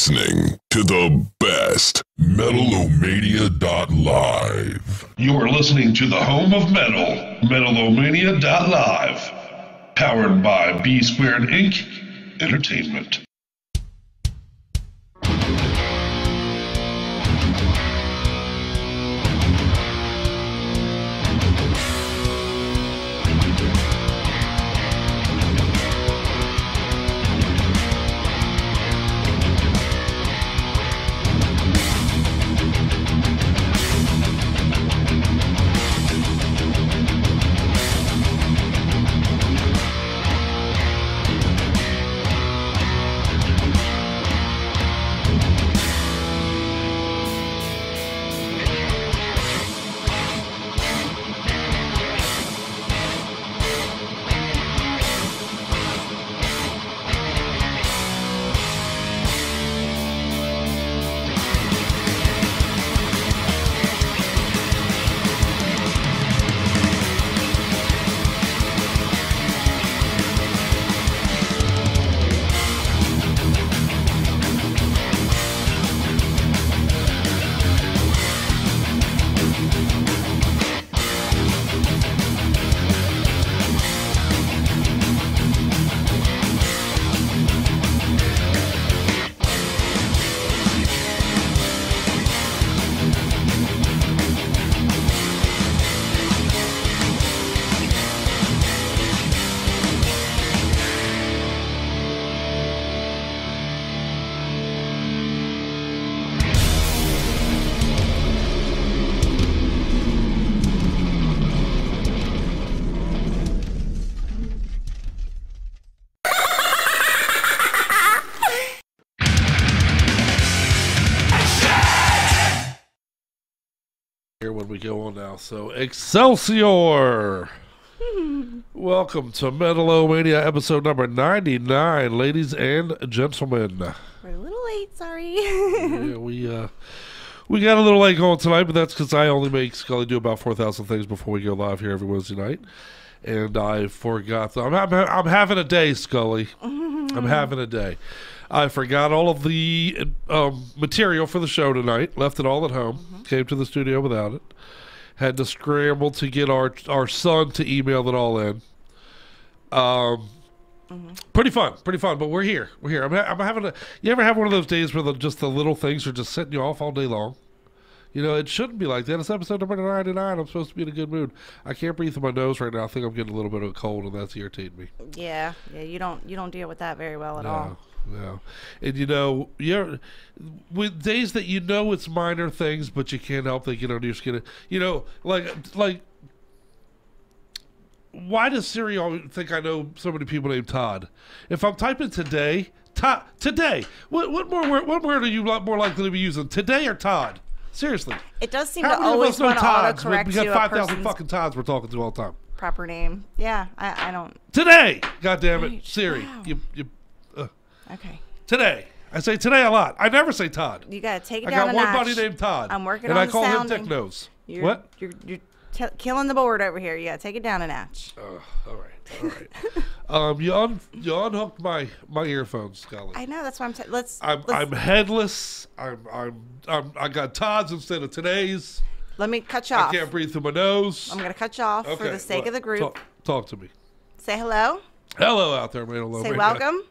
listening to the best Metal-O-Mania.live. You are listening to the home of metal, Metal-O-Mania.live. Powered by B Squared Inc. Entertainment. When we go on now, so Excelsior! Welcome to Metal-O-Mania episode number 99, ladies and gentlemen. We're a little late, sorry. Yeah, we got a little late going tonight, but that's because I only make Scully do about 4,000 things before we go live here every Wednesday night, and I forgot. I'm having a day, Scully. I'm having a day. I forgot all of the material for the show tonight. Left it all at home. Came to the studio without it. Had to scramble to get our son to email it all in. Pretty fun. But we're here. I'm having a. You ever have one of those days where just the little things are just setting you off all day long? You know, it shouldn't be like that. It's episode number 99. I'm supposed to be in a good mood. I can't breathe through my nose right now. I think I'm getting a little bit of a cold, and that's irritating me. Yeah. You don't deal with that very well at all. No. And with days that you know it's minor things, but you can't help they get under your skin. You know, like why does Siri always think I know so many people named Todd? If I'm typing today, what word are you more likely to be using? Today or Todd? Seriously. It does seem to always want to autocorrect you. We got 5,000 fucking Todds we're talking to all the time. Proper name. Yeah, I don't. Today! God damn it. Right. Siri. Wow. Okay. Today. I say today a lot. I never say Todd. You got to take it down a notch. I got one buddy named Todd. I'm working on the And I call sounding. him Dick Nose. What? You're killing the board over here. You got to take it down a notch. All right. You unhooked my earphones, Scully. I know. That's why I'm headless. I got Todd's instead of today's. Let me cut you off. I can't breathe through my nose. I'm going to cut you off for the sake of the group. Talk to me. Say hello. Hello out there, man. Hello. Say welcome.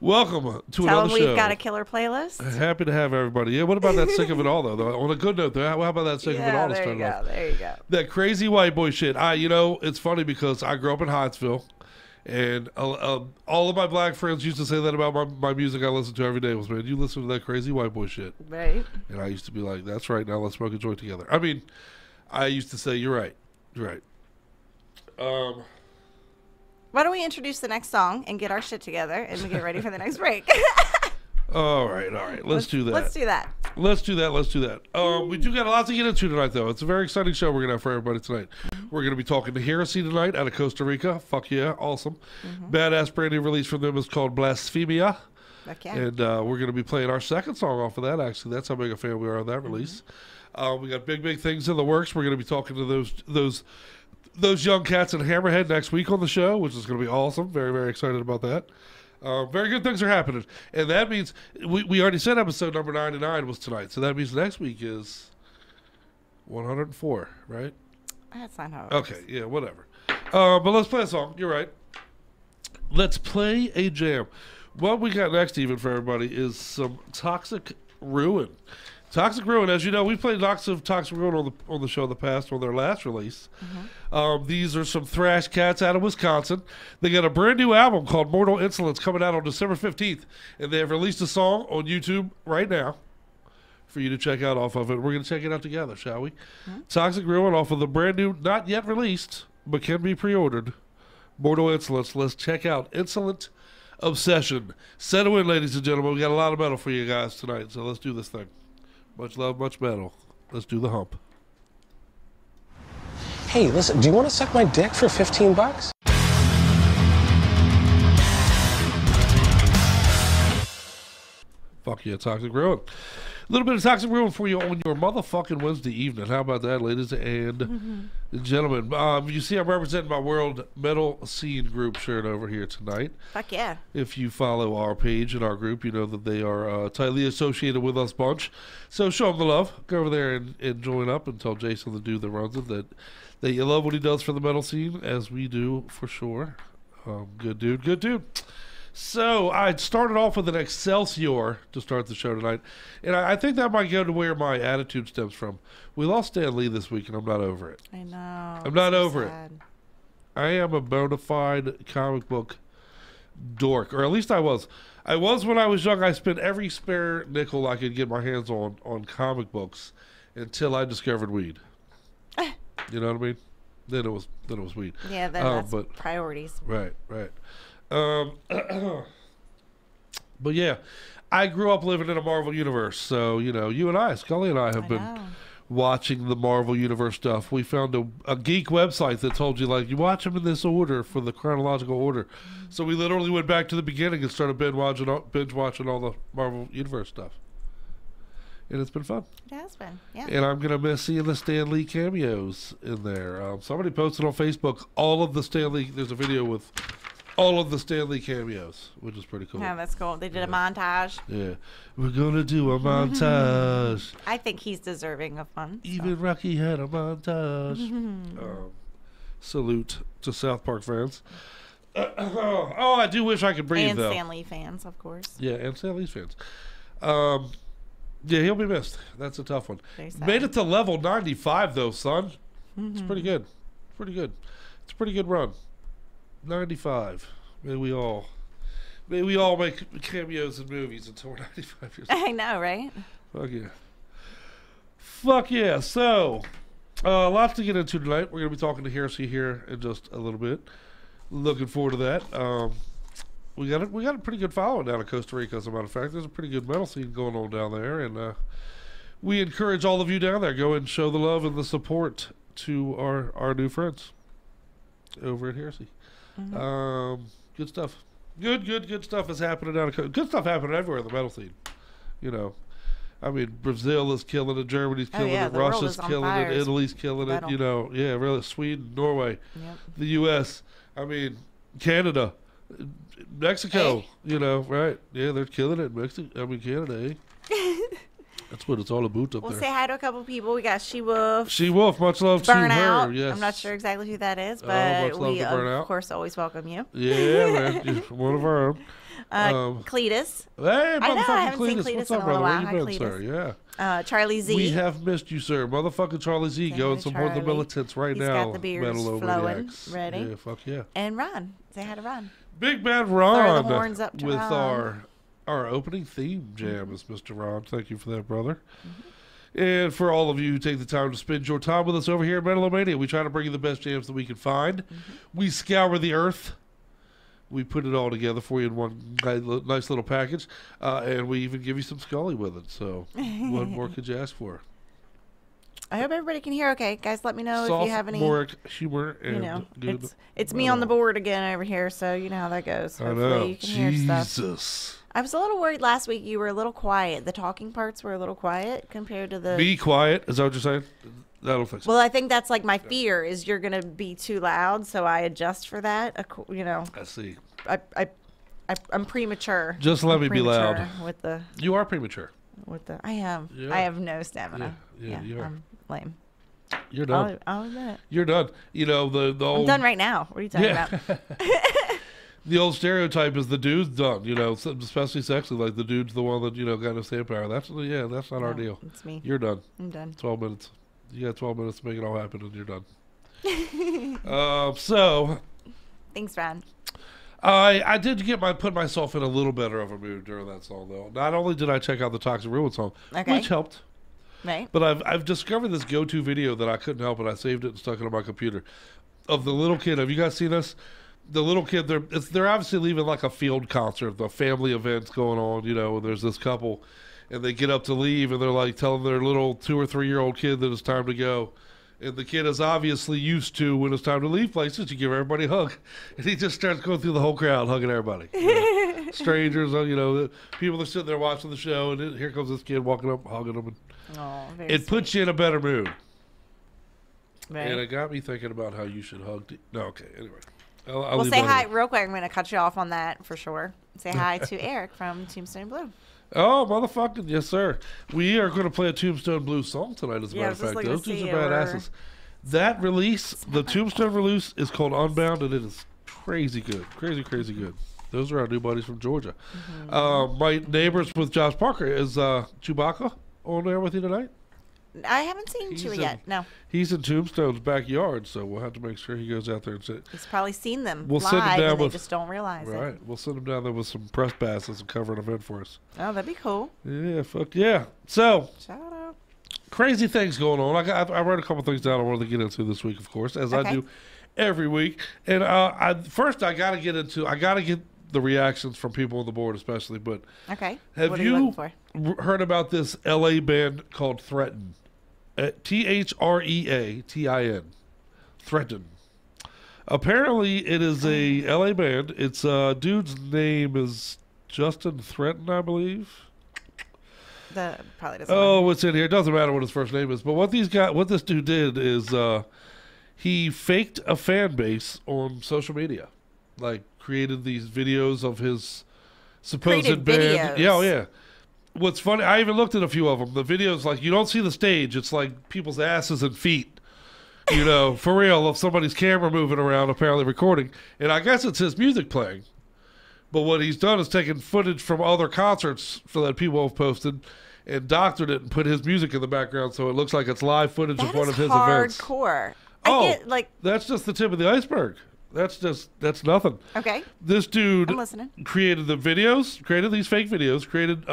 Welcome to Tell another them show. we've got a killer playlist. Happy to have everybody. Yeah, what about that sick of it all, though? On a good note, though, how about that sick of it all? There you go. That crazy white boy shit. It's funny because I grew up in Hyattsville, and all of my black friends used to say that about my music I listened to every day was, man, you listen to that crazy white boy shit. Right. And I used to be like, that's right, now let's smoke a joint together. I mean, I used to say, you're right. Why don't we introduce the next song and get our shit together and we get ready for the next break? All right. Let's do that. Let's do that. We do got a lot to get into tonight, though. It's a very exciting show we're going to have for everybody tonight. We're going to be talking to Heresy tonight out of Costa Rica. Fuck yeah, awesome. Badass brand new release from them is called Blasphemia. Yeah. And we're going to be playing our second song off of that, actually. That's how big a fan we are of that release. We got big things in the works. We're going to be talking to those young cats in Hammerhead next week on the show, which is going to be awesome. Very, very excited about that. Very good things are happening. And that means, we already said episode number 99 was tonight. So that means next week is 104, right? That's not how it Okay, yeah, whatever. But let's play a song. You're right. Let's play a jam. What we got next, even for everybody, is some Toxic Ruin. Toxic Ruin, as you know, we played lots of Toxic Ruin on the show in the past on their last release. These are some thrash cats out of Wisconsin. They got a brand new album called Mortal Insolence coming out on December 15th, and they have released a song on YouTube right now for you to check out off of it. We're going to check it out together, shall we? Toxic Ruin off of the brand new, not yet released, but can be pre-ordered, Mortal Insolence. Let's check out Insolent Obsession. Settle in, ladies and gentlemen. We got a lot of metal for you guys tonight, so let's do this thing. Much love, much metal. Let's do the hump. Hey, listen, do you want to suck my dick for $15? Fuck yeah, Toxic Ruin. A little bit of Toxic Ruin for you on your motherfucking Wednesday evening. How about that, ladies and gentlemen? You see I'm representing my World Metal Scene group shirt over here tonight. Fuck yeah. If you follow our page and our group, you know that they are tightly associated with us bunch. So show them the love. Go over there and join up and tell Jason, the dude that runs it, that you love what he does for the metal scene, as we do for sure. Good dude, good dude. So I started off with an Excelsior to start the show tonight, and I think that might go to where my attitude stems from. We lost Stan Lee this week, and I'm not over it. I know. I'm not over sad. it. I am a bona fide comic book dork, or at least I was. I was when I was young. I spent every spare nickel I could get my hands on comic books until I discovered weed. You know what I mean? Then it was weed. Yeah, then that's priorities. Right. But yeah, I grew up living in a Marvel universe, so you know, you and I, Scully and I, have been watching the Marvel universe stuff. We found a geek website that told you, like, you watch them in this order for the chronological order. So we literally went back to the beginning and started binge watching all the Marvel universe stuff, and it's been fun. It has been, yeah. And I'm gonna miss seeing the Stan Lee cameos in there. Somebody posted on Facebook all of the Stan Lee. There's a video with all of the Stan Lee cameos, which is pretty cool. Yeah, that's cool. They did a montage. Yeah. We're going to do a montage. I think he's deserving of one. Even Rocky had a montage. Salute to South Park fans. Oh, I do wish I could breathe, and though. And Stan Lee fans, of course. Yeah, and Stan Lee's fans. Yeah, he'll be missed. That's a tough one. Made it to level 95, though, son. It's pretty good. Pretty good. It's a pretty good run. 95. May we all make cameos in movies until we're 95 years old. I know, right? Fuck yeah. Fuck yeah. So, lots to get into tonight. We're going to be talking to Heresy here in just a little bit. Looking forward to that. We got a pretty good following down in Costa Rica, as a matter of fact. There's a pretty good metal scene going on down there, and we encourage all of you down there, go and show the love and the support to our new friends over at Heresy. Good stuff. Good stuff is happening down in good stuff happening everywhere in the metal scene. You know, I mean, Brazil is killing it, Germany's killing it, Russia's killing it, Italy's killing it. You know, yeah, really, Sweden, Norway, the U.S. I mean, Canada, Mexico. Hey. You know, right? Yeah, they're killing it. Canada. Eh? That's what it's all about up there. We'll say hi to a couple people. We got She-Wolf. She-Wolf, much love Burnout. to her. Yes. I'm not sure exactly who that is, but we, of course, always welcome you. Yeah, man. You're one of our own. Cletus. Hey, I know, I haven't Cletus. seen Cletus What's in up, a little brother? while. Where you Hi, been, Cletus. sir? Yeah. Charlie Z. We have missed you, sir. Motherfucking Charlie Z. Go and support the militants right now. He's got the beers flowing. Ready? Yeah, fuck yeah. And Ron. Say hi to Ron. Big man Ron. Throw the horns up to with Ron. our opening theme jam is Mr. Ron. Thank you for that, brother. And for all of you who take the time to spend your time with us over here at Metal-O-Mania, we try to bring you the best jams that we can find. We scour the earth. We put it all together for you in one nice little package. And we even give you some Scully with it. So what more could you ask for? I hope everybody can hear okay. Guys, let me know if you have any humor and you know, good it's me on the board again over here, so you know how that goes. Hopefully you can hear stuff. I was a little worried last week. You were a little quiet. The talking parts were a little quiet compared to the... Be quiet? Is that what you're saying? That'll fix it. Well, I think that's like my fear is you're going to be too loud, so I adjust for that. You know. I see. I'm premature. Just let me be loud. With the. You are premature. I am. Yeah. I have no stamina. Yeah, you are. I'm lame. You're done. I'll admit it. You're done. You know the old. I'm done right now. What are you talking about? The old stereotype is the dude's done. You know, especially sexually, like the dude's the one that got no stand power. That's not our deal. It's me. You're done. I'm done. 12 minutes. You got 12 minutes to make it all happen, and you're done. So. Thanks, Ron. I did put myself in a little better of a mood during that song, though. Not only did I check out the Toxic Ruin song, which helped. Right. But I've discovered this go-to video that I couldn't help it. I saved it and stuck it on my computer. Of the little kid. Have you guys seen this? The little kid, they're obviously leaving like a field concert, the family event's going on, and there's this couple, and they get up to leave, and they're like telling their little 2 or 3 year old kid that it's time to go. And the kid is obviously used to, when it's time to leave places, you give everybody a hug. And he just starts going through the whole crowd, hugging everybody. Strangers, people that are sitting there watching the show, and here comes this kid walking up, hugging them. And it puts you in a better mood. Right. And it got me thinking about how you should hug. Anyway. I'll say hi real quick. I'm going to cut you off on that for sure. Say hi to Eric from Tombstone Blue. Oh, motherfucking yes, sir. We are going to play a Tombstone Blue song tonight, as a matter of fact. Those dudes are badasses. That release, the Tombstone release, is called Unbound, and it is crazy good. Crazy, crazy good. Those are our new buddies from Georgia. My neighbors with Josh Parker. Is Chewbacca on there with you tonight? I haven't seen Chewie yet. No. He's in Tombstone's backyard, so we'll have to make sure he goes out there and sit. He's probably seen them live, and they just don't realize it. Right. We'll send him down there with some press passes and cover an event for us. Oh, that'd be cool. Yeah, fuck yeah. So, shout out. Crazy things going on. I wrote a couple things down I wanted to get into this week, of course, as I do every week. And I got to get the reactions from people on the board, especially. But have you heard about this LA band called Threaten? Threatin. Threaten. Apparently, it is a LA band. It's dude's name is Justin Threatin, I believe. That probably doesn't matter. It's in here. It doesn't matter what his first name is. But what this dude did is he faked a fan base on social media, like created these videos of his supposed band. Videos. Yeah, yeah. What's funny, I even looked at a few of them. The videos, like, you don't see the stage. It's like people's asses and feet, for real, of somebody's camera moving around, apparently recording. And I guess it's his music playing. But what he's done is taken footage from other concerts that people have posted and doctored it and put his music in the background so it looks like it's live footage of one of his events. Hardcore. That's just the tip of the iceberg. That's nothing. Okay. This dude created the videos, created these fake videos, created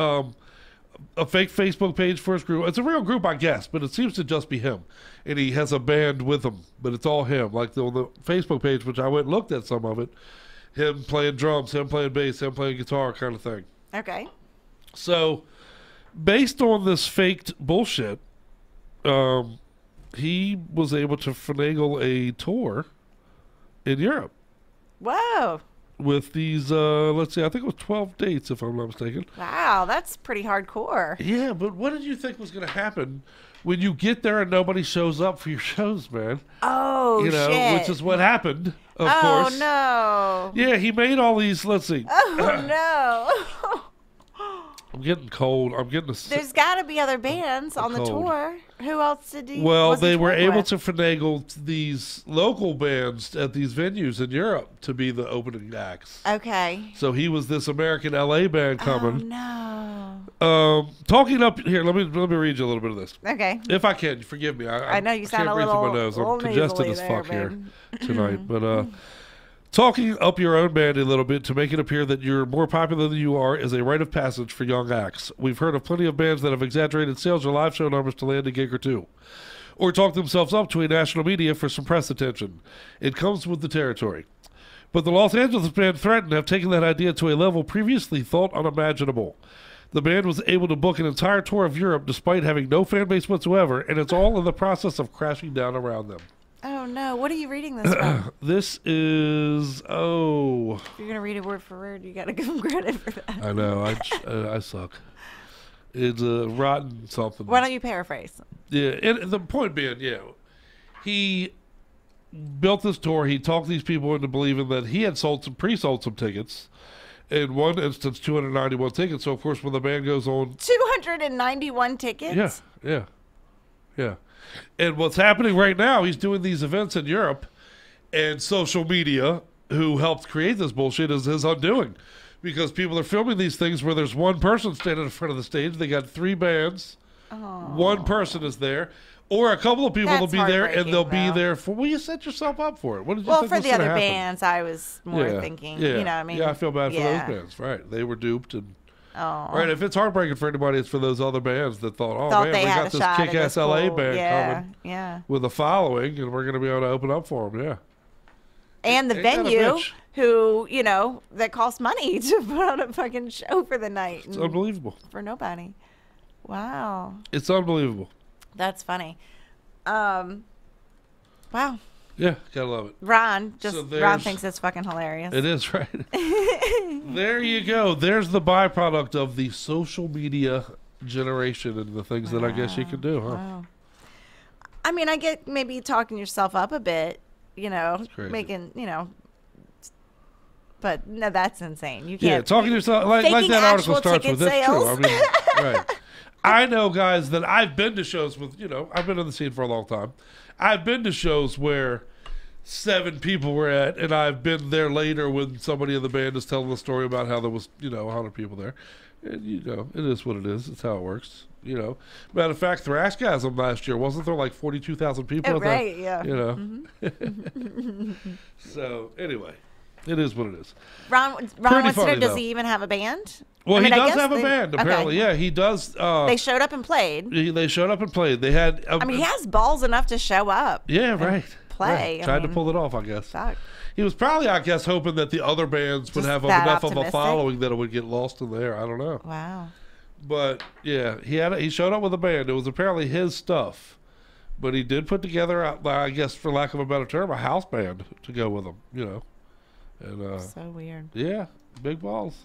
a fake Facebook page for his group. It's a real group, I guess, but it seems to just be him. And he has a band with him, but it's all him. Like on the Facebook page, which I went and looked at some of it, him playing drums, him playing bass, him playing guitar kind of thing. Okay. So, based on this faked bullshit, he was able to finagle a tour in Europe. Whoa. With these, let's see, I think it was 12 dates, if I'm not mistaken. Wow, that's pretty hardcore. Yeah, but what did you think was going to happen when you get there and nobody shows up for your shows, man? Oh, shit. Which is what happened, of course. Oh, no. Yeah, he made all these, let's see. Oh, no. I'm getting cold. I'm getting a... There's got to be other bands on the tour. Who else did he... Well, they were able to finagle these local bands at these venues in Europe to be the opening acts. Okay. So he was this American LA band coming. Oh, no. Talking up... Here, let me read you a little bit of this. Okay. If I can. Forgive me. I know you sound a little... I can't breathe through my nose. I'm congested as fuck here tonight. But... Talking up your own band a little bit to make it appear that you're more popular than you are is a rite of passage for young acts. We've heard of plenty of bands that have exaggerated sales or live show numbers to land a gig or two, or talk themselves up to a national media for some press attention. It comes with the territory. But the Los Angeles band Threaten have taken that idea to a level previously thought unimaginable. The band was able to book an entire tour of Europe despite having no fan base whatsoever, and it's all in the process of crashing down around them. Oh, no. What are you reading this from? This is, If you're going to read it word for word, you got to give him credit for that. I know. I suck. It's a rotten something. Why don't you paraphrase? Yeah, and the point being, he built this tour. He talked these people into believing that he had pre-sold some tickets, In one instance, 291 tickets. So, of course, when the band goes on... 291 tickets? Yeah. And what's happening right now, he's doing these events in Europe, and social media, who helped create this bullshit, is his undoing. Because people are filming these things where there's one person standing in front of the stage. They got 3 bands. One person is there. Or a couple of people will be there, and they'll be there for... Well, you set yourself up for it. What did you think for was the other happen? bands, I was more thinking, you know, I mean... Yeah, I feel bad for those bands. Right. They were duped. And right, if it's heartbreaking for anybody, it's for those other bands that thought, man, we got this kick-ass LA band coming with a following, and we're going to be able to open up for them, And the venue, who, you know, that costs money to put on a fucking show for the night. It's unbelievable. For nobody. Wow. It's unbelievable. That's funny. Wow. Yeah, gotta love it. Ron thinks it's fucking hilarious. It is, right? There you go. There's the byproduct of the social media generation and the things that I guess you can do, huh? Wow. I mean, I get maybe talking yourself up a bit, you know, making, you know, but no, that's insane. You can't. Yeah, talking yourself like that article starts with. That's true. I mean, right. I know guys that I've been to shows with, you know, I've been in the scene for a long time. I've been to shows where 7 people were at, and I've been there later when somebody in the band is telling the story about how there was, you know, 100 people there. And, you know, it is what it is. It's how it works, you know. Matter of fact, Thrashgasm last year, wasn't there like 42,000 people? Right, yeah. You know. So, anyway. It is what it is. Ron wants to know, does he even have a band? Well, he does have a band, apparently. Okay. Yeah, he does. They showed up and played. They showed up and played. They had... I mean, he has balls enough to show up. Yeah, right. Play. Right. Tried to pull it off, I guess. Fuck. He was probably, I guess, hoping that the other bands would have enough of a following that it would get lost in the air. I don't know. Wow. But, yeah, he showed up with a band. It was apparently his stuff. But he did put together, I guess, for lack of a better term, a house band to go with him, you know. And, so weird. Yeah, big balls.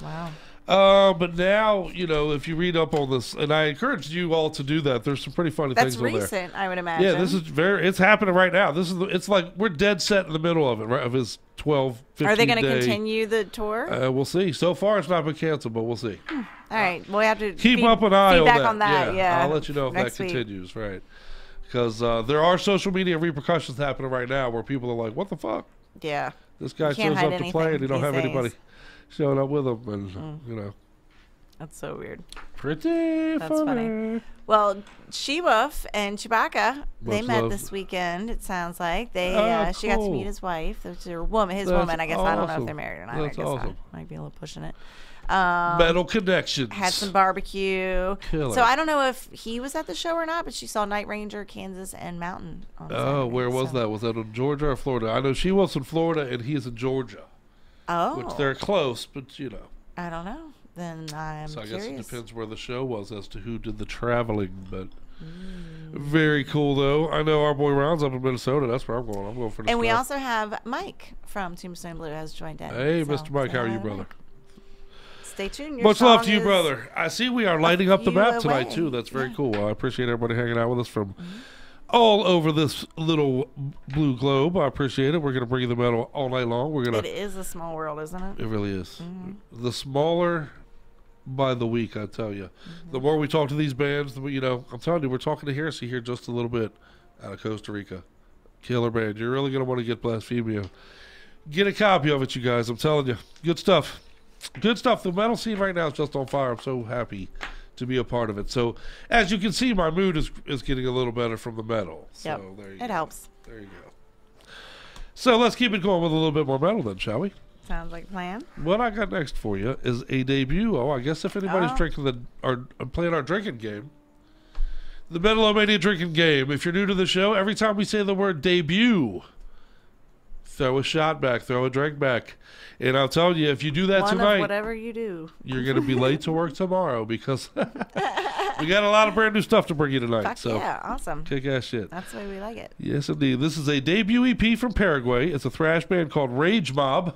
Wow. But now, you know, if you read up on this, and I encourage you all to do that. There's some pretty funny things on there. That's recent, I would imagine. Yeah, this is it's happening right now. It's like we're dead set in the middle of it, right? Of his 12, 15 Are they going to continue the tour? We'll see. So far, it's not been canceled, but we'll see. All right, we'll have to keep up an eye on that. Yeah, I'll let you know if that continues, right? Because there are social media repercussions happening right now where people are like, "What the fuck?" Yeah. This guy shows up to play and he don't have anybody showing up with him, and you know. That's so weird. That's funny. Well, She-Wolf and Chewbacca, they met this weekend. It sounds like they. She got to meet his wife, his woman. I guess I don't know if they're married or not. That's awesome. I might be a little pushing it. Metal connections. Had some barbecue. Killer. So I don't know if he was at the show or not, but she saw Night Ranger, Kansas, and Mountain. On Saturday, where was that? Was that in Georgia or Florida? I know she was in Florida and he's in Georgia. Oh. Which they're close, but you know. I don't know. Then I'm curious. So I guess it depends where the show was as to who did the traveling, but very cool though. I know our boy Ron's up in Minnesota. That's where I'm going. I'm going for the. And we also have Mike from Tombstone Blue has joined in. Hey, Mr. Mike, how are you, brother? Stay tuned. Much love to you, brother. I see we are lighting up the map tonight, too. That's very cool. I appreciate everybody hanging out with us from all over this little blue globe. I appreciate it. We're going to bring you the metal all night long. It is a small world, isn't it? It really is. The smaller by the week, I tell you. The more we talk to these bands, you know, I'm telling you, we're talking to Heresy here just a little bit out of Costa Rica. Killer band. You're really going to want to get Blasphemia. Get a copy of it, you guys. I'm telling you. Good stuff. Good stuff. The metal scene right now is just on fire. I'm so happy to be a part of it. So, as you can see, my mood is getting a little better from the metal. So there you go. It helps. There you go. So let's keep it going with a little bit more metal then, shall we? Sounds like a plan. What I got next for you is a debut. I guess if anybody's drinking playing our drinking game, the Metal-O-Mania drinking game. If you're new to the show, every time we say the word debut, throw a shot back, throw a drink back. And I'll tell you, if you do that tonight, whatever you do, you're going to be late to work tomorrow because we got a lot of brand new stuff to bring you tonight. Fuck so yeah, awesome. Kick-ass shit. That's the way we like it. Yes, indeed. This is a debut EP from Paraguay. It's a thrash band called Rage Mob.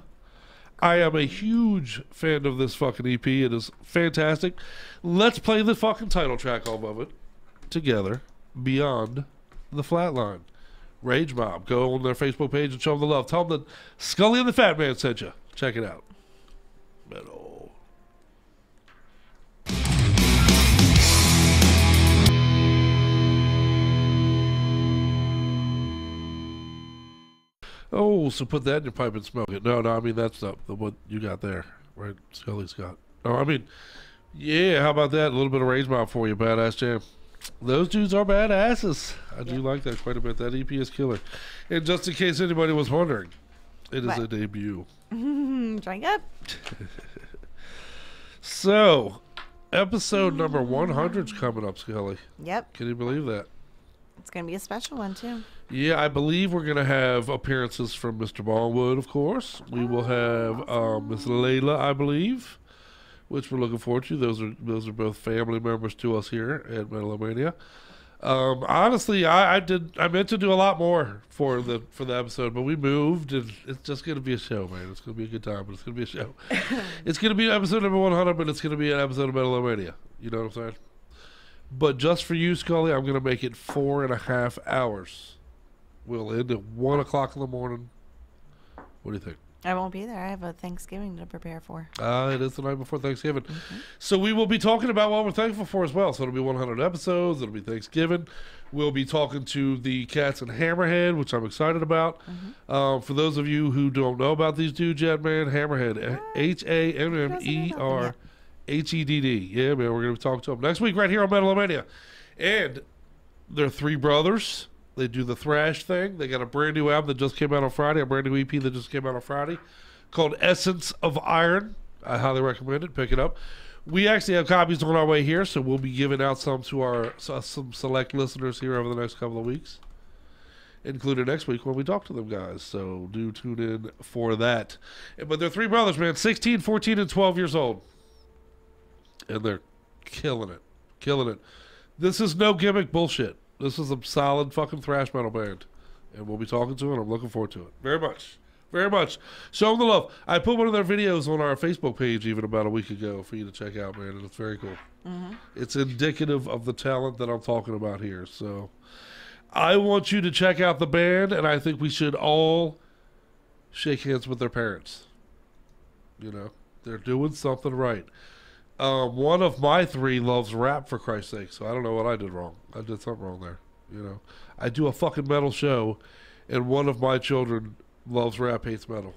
I am a huge fan of this fucking EP. It is fantastic. Let's play the fucking title track off of it together, Beyond the Flatline. Rage Mob. Go on their Facebook page and show them the love. Tell them that Scully and the Fat Man sent you. Check it out. Metal. Oh, so put that in your pipe and smoke it. No, I mean that's not what you got there, right? Scully's got. Oh, I mean, yeah. How about that? A little bit of rage mouth for you, badass jam. Those dudes are badasses. I do like that quite a bit. That EP is killer. And just in case anybody was wondering, it is a debut. Drink up. So, episode number 100 is coming up, Scully. Yep. Can you believe that? It's going to be a special one, too. Yeah, I believe we're going to have appearances from Mr. Ballwood, of course. We will have Miss Layla, I believe, which we're looking forward to. Those are both family members to us here at Metal-O-Mania. Honestly, I meant to do a lot more for the episode, but we moved, and it's just going to be a show, man. It's going to be a good time, but it's going to be a show. It's going to be episode number 100, but it's going to be an episode of Metal-O-Mania. You know what I'm saying? But just for you, Scully, I'm going to make it 4.5 hours. We'll end at 1 o'clock in the morning. What do you think? I won't be there. I have a Thanksgiving to prepare for. It is the night before Thanksgiving. So we will be talking about what we're thankful for as well. So it'll be 100 episodes. It'll be Thanksgiving. We'll be talking to the cats in Hammerhead, which I'm excited about. For those of you who don't know about these dudes yet, man, Hammerhead, Hammerhead. Yeah, man, we're going to be talking to them next week right here on Metal-O-Mania. And they're three brothers. They do the thrash thing. They got a brand new album that just came out on Friday, a brand new EP that just came out on Friday called Essence of Iron. I highly recommend it. Pick it up. We actually have copies on our way here, so we'll be giving out some to some select listeners here over the next couple of weeks, including next week when we talk to them guys. So do tune in for that. But they're three brothers, man, 16, 14, and 12 years old. And they're killing it. Killing it. This is no gimmick bullshit. This is a solid fucking thrash metal band. And we'll be talking to it. I'm looking forward to it. Very much. Very much. Show them the love. I put one of their videos on our Facebook page even about a week ago for you to check out, man. And it's very cool. It's indicative of the talent that I'm talking about here. So I want you to check out the band, and I think we should all shake hands with their parents. You know, they're doing something right. One of my three loves rap, for Christ's sake, so I don't know what I did wrong. I did something wrong there. You know, I do a fucking metal show, and one of my children loves rap, hates metal.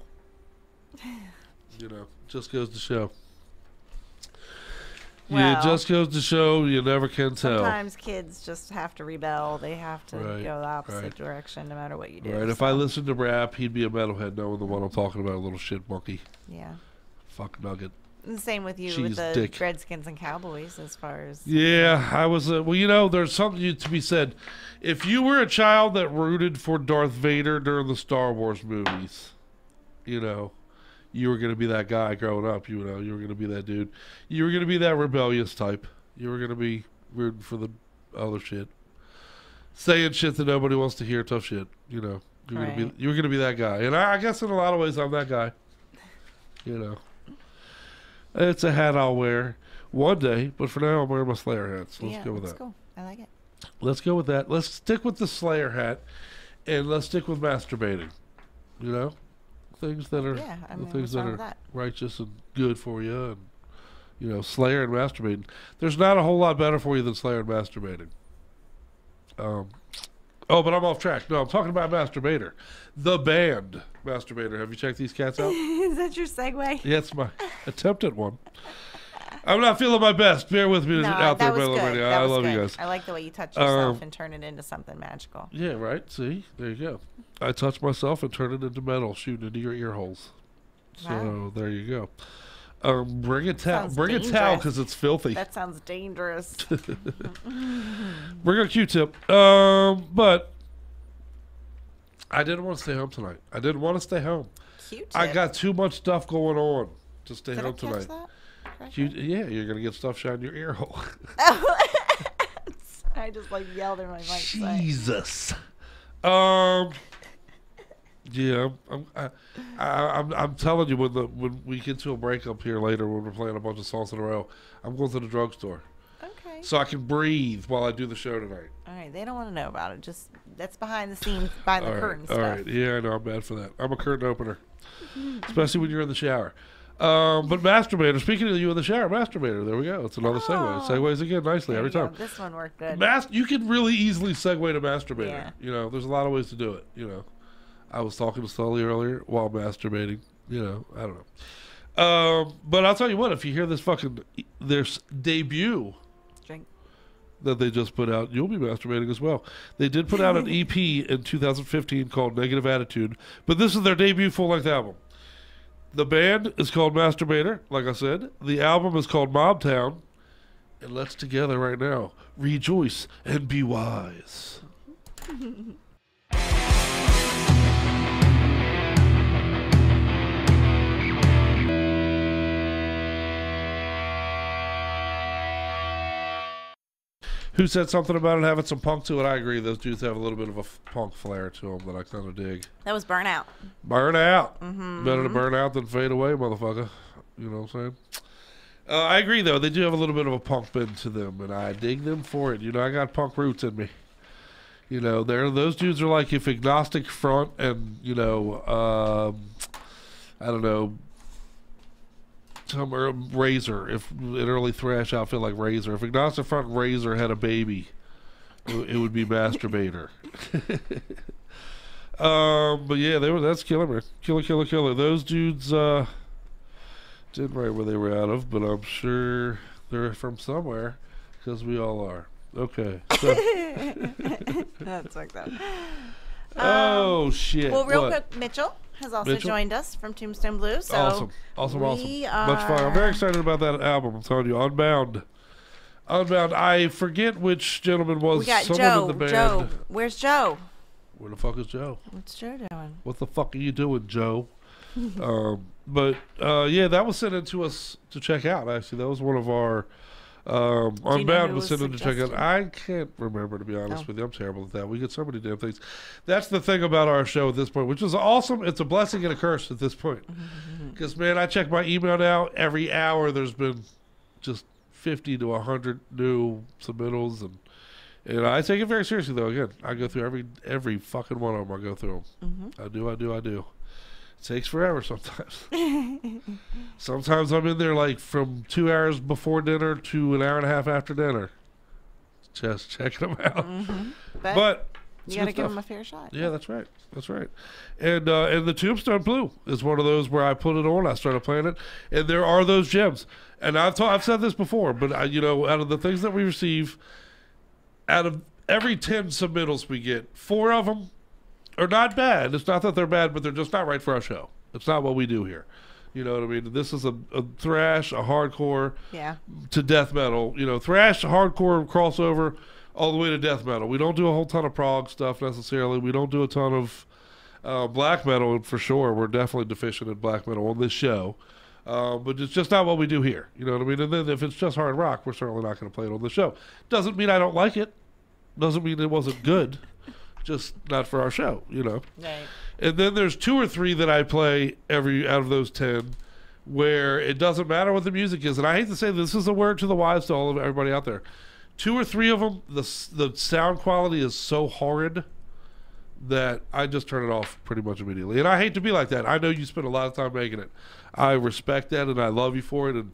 You know, just goes to show. Well, it just goes to show you never can tell. Sometimes kids just have to rebel. They have to go the opposite direction no matter what you do. Right. If I listened to rap, he'd be a metalhead knowing the one I'm talking about, a little shit monkey. Yeah. Fuck nugget. And the same with you Cheese with the dick. Redskins and Cowboys as far as... Yeah, I was... well, you know, there's something to be said. If you were a child that rooted for Darth Vader during the Star Wars movies, you know, you were going to be that guy growing up, you know. You were going to be that dude. You were going to be that rebellious type. You were going to be rooting for the other shit. Saying shit that nobody wants to hear, tough shit, you know. You were going to be that guy. And I guess in a lot of ways I'm that guy. You know. It's a hat I'll wear one day, but for now I'm wearing my Slayer hat. So let's go with that. Cool. I like it. Let's go with that. Let's stick with the Slayer hat, and let's stick with masturbating. You know, things that are things that are righteous and good for you, and you know, Slayer and masturbating. There's not a whole lot better for you than Slayer and masturbating. Oh, but I'm off track. No, I'm talking about Masturbator. The band Masturbator. Have you checked these cats out? Is that your segue? Yeah, it's my attempt at one. I'm not feeling my best. Bear with me out there. I love you guys. I like the way you touch yourself and turn it into something magical. Yeah, right. See? There you go. I touch myself and turn it into metal shooting into your ear holes. So there you go. Bring a towel. Bring a towel because it's filthy. That sounds dangerous. Bring a Q-tip. But I didn't want to stay home tonight. I didn't want to stay home. Q-tip? I got too much stuff going on to stay home tonight. Yeah, you're gonna get stuff shot in your ear hole. I just yelled in my mic. Jesus. Yeah, I'm telling you, when we get to a breakup here later, when we're playing a bunch of songs in a row, I'm going to the drugstore. Okay. So I can breathe while I do the show tonight. All right, they don't want to know about it. Just that's behind the scenes, behind the curtain stuff. All right, yeah, I know. I'm bad for that. I'm a curtain opener, especially when you're in the shower. But Masturbator, speaking of you in the shower, Masturbator, there we go. It's another segue. Segues again nicely every time. This one worked good. You can really easily segue to Masturbator. Yeah. You know, there's a lot of ways to do it. You know, I was talking to Sully earlier while masturbating. You know, I don't know. But I'll tell you what, if you hear this their debut Drink. that they just put out, you'll be masturbating as well. They did put out an EP in 2015 called Negative Attitude, but this is their debut full-length album. The band is called Masturbator, like I said. The album is called Mobtown. And let's together right now rejoice and be wise. Who said something about it having some punk to it? I agree. Those dudes have a little bit of a punk flair to them that I kind of dig. That was Burnout. Burn out. Better to burn out than fade away, motherfucker. You know what I'm saying? I agree, though. They do have a little bit of a punk bend to them, and I dig them for it. You know, I got punk roots in me. You know, those dudes are like if Agnostic Front and, you know, I don't know, some Razor, if an early thrash outfit like Razor, if Agnostic Front and Razor had a baby, it would be Masturbator. But yeah, that's killer, man. Killer. Those dudes didn't write where they were out of, but I'm sure they're from somewhere because we all are. Okay. So. That's like that. Oh shit! Well, real quick, Mitchell has also joined us from Tombstone Blue. So awesome. Much fun. I'm very excited about that album. I'm telling you, Unbound. I forget which gentleman was. We got someone Joe. in the band. Joe. Where's Joe? Where the fuck is Joe? What's Joe doing? What the fuck are you doing, Joe? But yeah, that was sent in to us to check out. Actually, that was one of our Unbound was sent in to check out. I can't remember, to be honest with you. I'm terrible at that. We get so many damn things. That's the thing about our show at this point, which is awesome. It's a blessing and a curse at this point. Because, man, I check my email now. Every hour there's been just 50 to 100 new submittals. And I take it very seriously, though. Again, I go through every fucking one of them. I go through them. I do. It takes forever sometimes. Sometimes I'm in there like from 2 hours before dinner to an hour and a half after dinner. Just checking them out. But you got to give them a fair shot. Yeah, that's right. And the Tombstone Blue is one of those where I put it on, I started playing it, and there are those gems. And I've said this before, but out of the things that we receive, out of every 10 submittals we get, 4 of them are not bad. It's not that they're bad, but they're just not right for our show. It's not what we do here. You know what I mean? This is a thrash, a hardcore, to death metal. You know, thrash, hardcore, crossover, all the way to death metal. We don't do a whole ton of prog stuff necessarily. We don't do a ton of black metal, for sure. We're definitely deficient in black metal on this show. But it's just not what we do here. You know what I mean? And then if it's just hard rock, we're certainly not going to play it on the show. Doesn't mean I don't like it. Doesn't mean it wasn't good. Just not for our show, you know. Right. And then there's 2 or 3 that I play every out of those 10 where it doesn't matter what the music is. And I hate to say this is a word to the wise to all of everybody out there. 2 or 3 of them, the sound quality is so horrid that I just turn it off pretty much immediately. And I hate to be like that. I know you spend a lot of time making it. I respect that and I love you for it.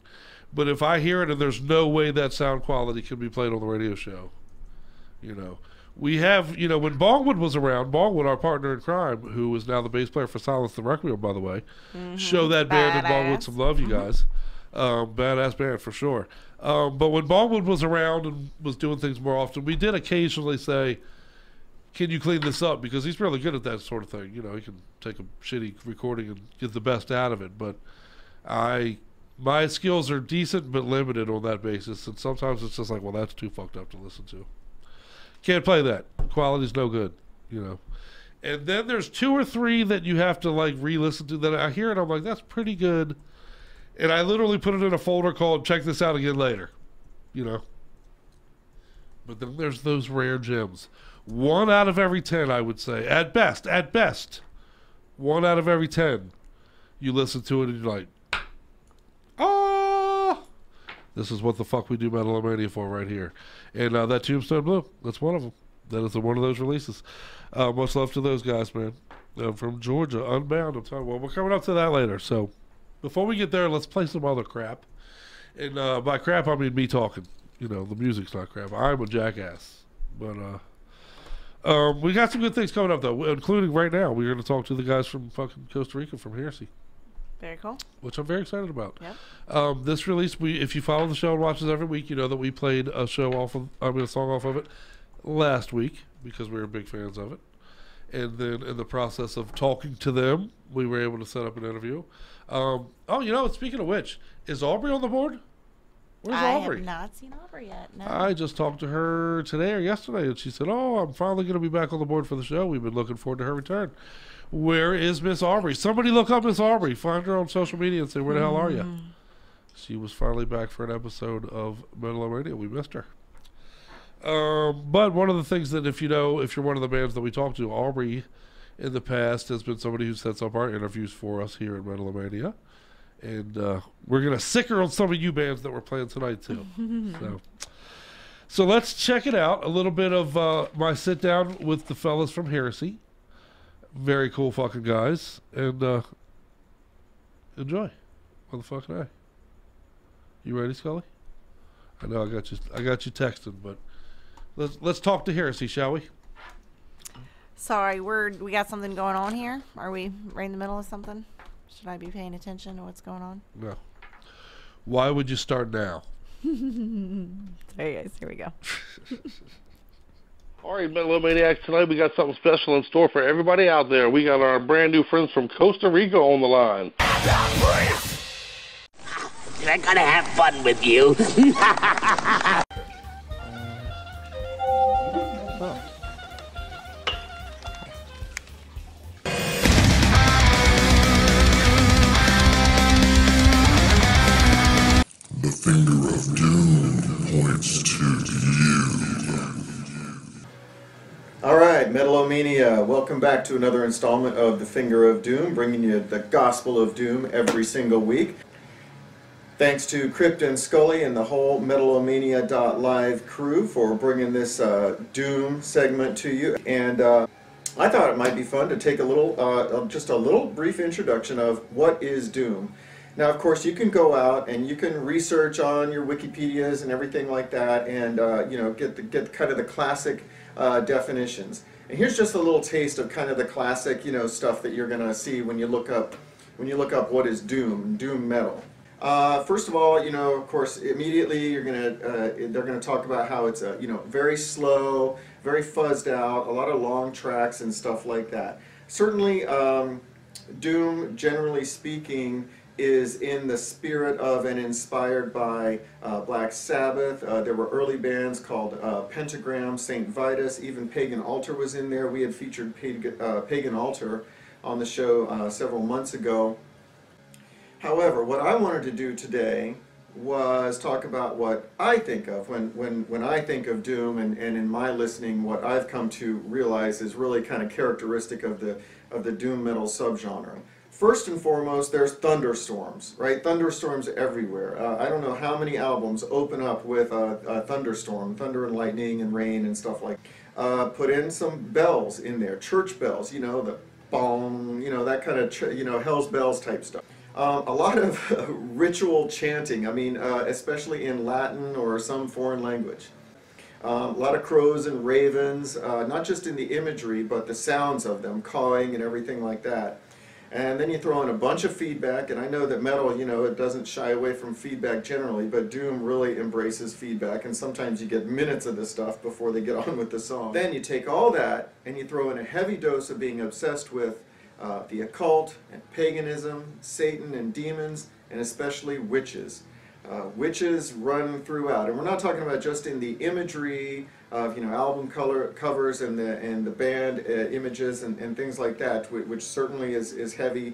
But if I hear it and there's no way that sound quality can be played on the radio show, you know. We have, you know, when Bongwood was around, Bongwood, our partner in crime, who is now the bass player for Silence the Requiem, by the way, show that band and Bongwood some love, you guys. Badass band, for sure. But when Bongwood was around and was doing things more often, we did occasionally say, can you clean this up? Because he's really good at that sort of thing. You know, he can take a shitty recording and get the best out of it. But my skills are decent but limited on that basis. And sometimes it's just like, well, that's too fucked up to listen to. Can't play that. Quality's no good, you know. And then there's 2 or 3 that you have to like re-listen to that I hear and I'm like, that's pretty good. And I literally put it in a folder called check this out again later, you know. But then there's those rare gems. 1 out of every 10, I would say. At best. 1 out of every 10. You listen to it and you're like, this is what the fuck we do Metal-O-Mania for right here. And that Tombstone Blue, that's one of them. That is one of those releases. Much love to those guys, man. From Georgia, Unbound. I'm talking. Well, we're coming up to that later. So, before we get there, let's play some other crap. And by crap, I mean me talking. You know, the music's not crap. I'm a jackass. But we got some good things coming up, though, including right now. We're going to talk to the guys from fucking Costa Rica, from Heresy. Very cool. Which I'm very excited about. Yep. This release, if you follow the show and watch us every week, you know that we played a song off of it last week because we were big fans of it. And then in the process of talking to them, we were able to set up an interview. Speaking of which, is Aubrey on the board? Where's Aubrey? I have not seen Aubrey yet. No. I just talked to her today or yesterday, and she said, I'm finally going to be back on the board for the show. We've been looking forward to her return. Where is Miss Aubrey? Somebody look up Miss Aubrey. Find her on social media and say, where the hell are you? She was finally back for an episode of Metal-O-Mania. We missed her. But one of the things that if you're one of the bands that we talked to, Aubrey in the past has been somebody who sets up our interviews for us here at Metal-O-Mania. And we're going to sick her on some of you bands that we're playing tonight, too. So let's check it out. A little bit of my sit down with the fellas from Heresy. Very cool fucking guys. And enjoy. Motherfucking A. You ready, Scully? I know I got you texting, but let's talk to Heresy, shall we? Sorry, we got something going on here. Are we right in the middle of something? Should I be paying attention to what's going on? No. Why would you start now? There guys, here we go. All right, Metal-O-Maniacs, tonight we got something special in store for everybody out there. We got our brand new friends from Costa Rica on the line. I'm gonna have fun with you. The finger of doom points to you. Alright, Metal-O-Mania, welcome back to another installment of The Finger of Doom, bringing you the Gospel of Doom every single week. Thanks to Crypt and Scully and the whole Metal-O-Mania.live crew for bringing this Doom segment to you. And I thought it might be fun to take a little, just a little brief introduction of what is Doom. Now, of course, you can go out and you can research on your Wikipedias and everything like that, and get kind of the classic definitions. And here's just a little taste of kind of the classic, stuff that you're gonna see when you look up what is Doom metal. First of all, of course, immediately they're gonna talk about how it's very slow, very fuzzed out, a lot of long tracks and stuff like that. Certainly, Doom, generally speaking, is in the spirit of and inspired by Black Sabbath. There were early bands called Pentagram, St. Vitus, even Pagan Altar was in there. We had featured Pagan Altar on the show several months ago. However, what I wanted to do today was talk about what I think of when I think of Doom, and in my listening, what I've come to realize is really kind of characteristic of the Doom metal subgenre. First and foremost, there's thunderstorms, right? Thunderstorms everywhere. I don't know how many albums open up with a thunderstorm, thunder and lightning and rain and stuff like that. Put in some bells in there, church bells, the bong, that kind of, Hell's Bells type stuff. A lot of ritual chanting, especially in Latin or some foreign language. A lot of crows and ravens, not just in the imagery, but the sounds of them, cawing and everything like that. And then you throw in a bunch of feedback, and I know that metal, it doesn't shy away from feedback generally, but Doom really embraces feedback, and sometimes you get minutes of this stuff before they get on with the song. Then you take all that, and you throw in a heavy dose of being obsessed with the occult, and paganism, Satan and demons, and especially witches. Witches run throughout, and we're not talking about just in the imagery of album covers and the band images and things like that, which certainly is heavy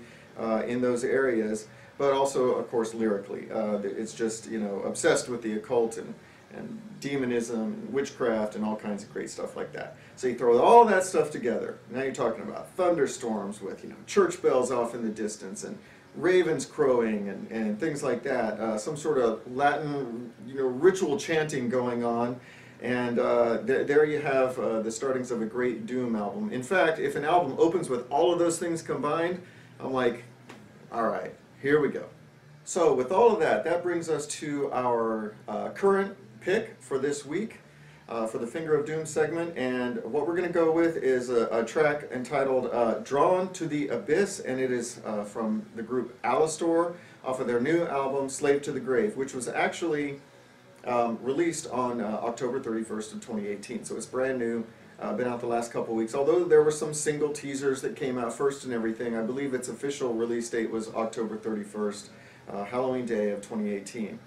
in those areas, but also of course lyrically. It's just obsessed with the occult and demonism, and witchcraft, and all kinds of great stuff like that. So you throw all that stuff together. Now you're talking about thunderstorms with church bells off in the distance and ravens crowing and things like that. Some sort of Latin ritual chanting going on, and there you have the startings of a great Doom album. In fact, if an album opens with all of those things combined, I'm like, all right, here we go. So with all of that, that brings us to our current pick for this week for the Finger of Doom segment. And what we're going to go with is a track entitled Drawn to the Abyss, and it is from the group Alastor off of their new album Slave to the Grave, which was actually released on October 31st of 2018. So it's brand new. Been out the last couple weeks. Although there were some single teasers that came out first and everything, I believe its official release date was October 31st. Halloween Day of 2018.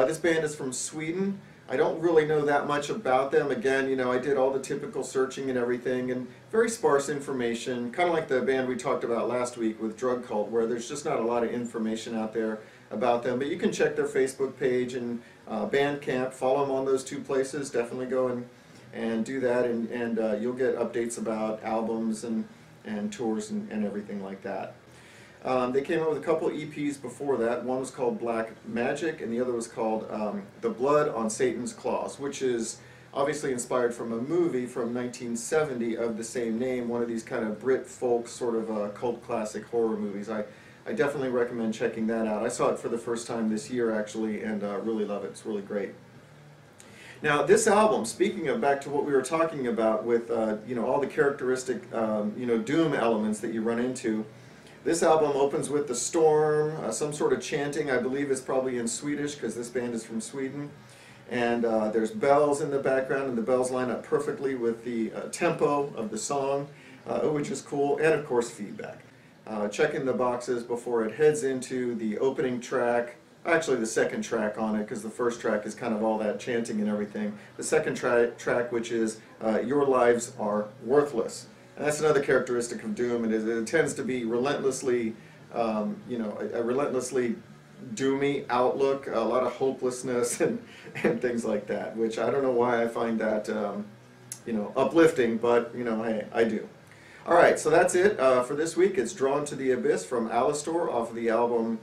This band is from Sweden. I don't really know that much about them. Again, you know, I did all the typical searching and everything, and very sparse information, kind of like the band we talked about last week with Drug Cult, where there's just not a lot of information out there about them. But you can check their Facebook page and Bandcamp, follow them on those two places. Definitely go and do that, and you'll get updates about albums and tours and everything like that. They came out with a couple EPs before that. One was called Black Magic, and the other was called The Blood on Satan's Claws, which is obviously inspired from a movie from 1970 of the same name, one of these kind of Brit folk sort of cult classic horror movies. I definitely recommend checking that out. I saw it for the first time this year, actually, and really love it. It's really great. Now, this album, speaking of back to what we were talking about with you know, all the characteristic you know, Doom elements that you run into, this album opens with the storm, some sort of chanting. I believe it's probably in Swedish because this band is from Sweden. And there's bells in the background, and the bells line up perfectly with the tempo of the song, which is cool, and of course feedback. Checking the boxes before it heads into the opening track, actually the second track on it, because the first track is kind of all that chanting and everything. The second track, which is Your Lives Are Worthless. And that's another characteristic of Doom. It tends to be relentlessly, you know, a relentlessly doomy outlook, a lot of hopelessness and things like that, which I don't know why I find that, you know, uplifting, but, you know, I do. All right, so that's it for this week. It's Drawn to the Abyss from Alastor off of the album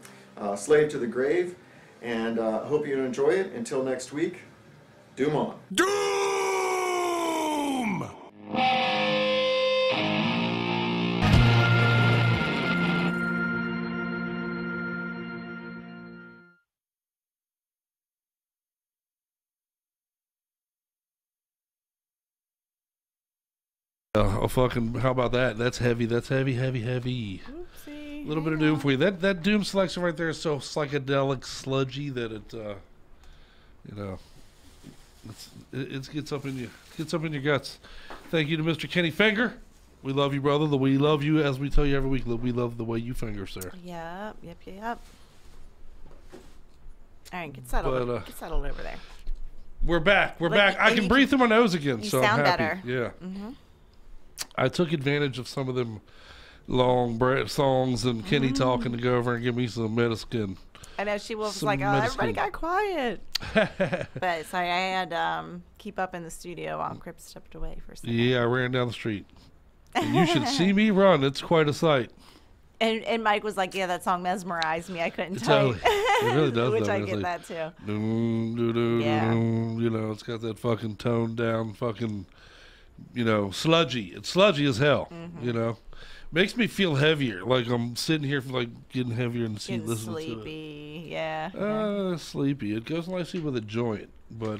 Slave to the Grave, and hope you enjoy it. Until next week, Doom on. Doom! Oh, fucking, how about that? That's heavy. That's heavy. Oopsie. A little bit of Doom for you. That Doom selection right there is so psychedelic, sludgy that it, you know, it gets up in you, gets up in your guts. Thank you to Mr. Kenny Finger. We love you, brother. We love you, as we tell you every week. We love the way you finger, sir. Yep. All right, get settled. Get settled over there. We're back. We're back. I can breathe through my nose again, so sound I'm happy. better. Yeah. Mm-hmm. I took advantage of some of them long songs and Kenny talking to go over and give me some medicine. I know she was like, "Oh, everybody got quiet." But sorry, I had keep up in the studio while Crip stepped away for a second. Yeah, I ran down the street. And you should see me run. It's quite a sight. And Mike was like, "Yeah, that song mesmerized me. I couldn't type." It really does. Which though. I It's get like, that too. Doom, doo, doo, Yeah. doom, you know, it's got that fucking toned down fucking, you know, sludgy. It's sludgy as hell. You know, makes me feel heavier. Like I'm sitting here, like getting heavier and Getting listening sleepy. Yeah. Sleepy. It goes nicely with a joint, but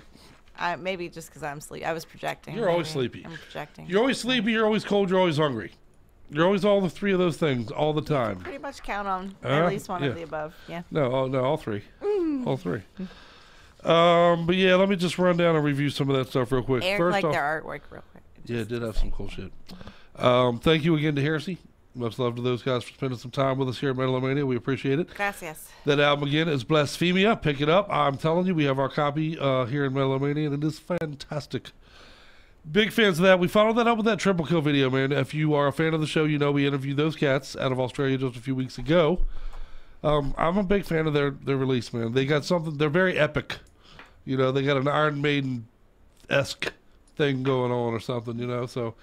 maybe just because I'm sleepy. I was projecting. You're always sleepy. I'm projecting. You're always sleepy. You're always cold. You're always hungry. You're always all the three of those things all the time. Pretty much count on at least one of the above. Yeah. No, all three. All three. But yeah, let me just run down and review some of that stuff real quick. Eric First liked off, their artwork real quick. Yeah, it did have some cool shit. Thank you again to Heresy. Much love to those guys for spending some time with us here at Metal-O-Mania. We appreciate it. Gracias. That album again is Blasphemia. Pick it up. I'm telling you, we have our copy here in Metal-O-Mania, and it is fantastic. Big fans of that. We followed that up with that Triple Kill video, man. If you are a fan of the show, you know we interviewed those cats out of Australia just a few weeks ago. I'm a big fan of their release, man. They got something. They're very epic. You know, they got an Iron Maiden-esque thing going on or something, you know. So,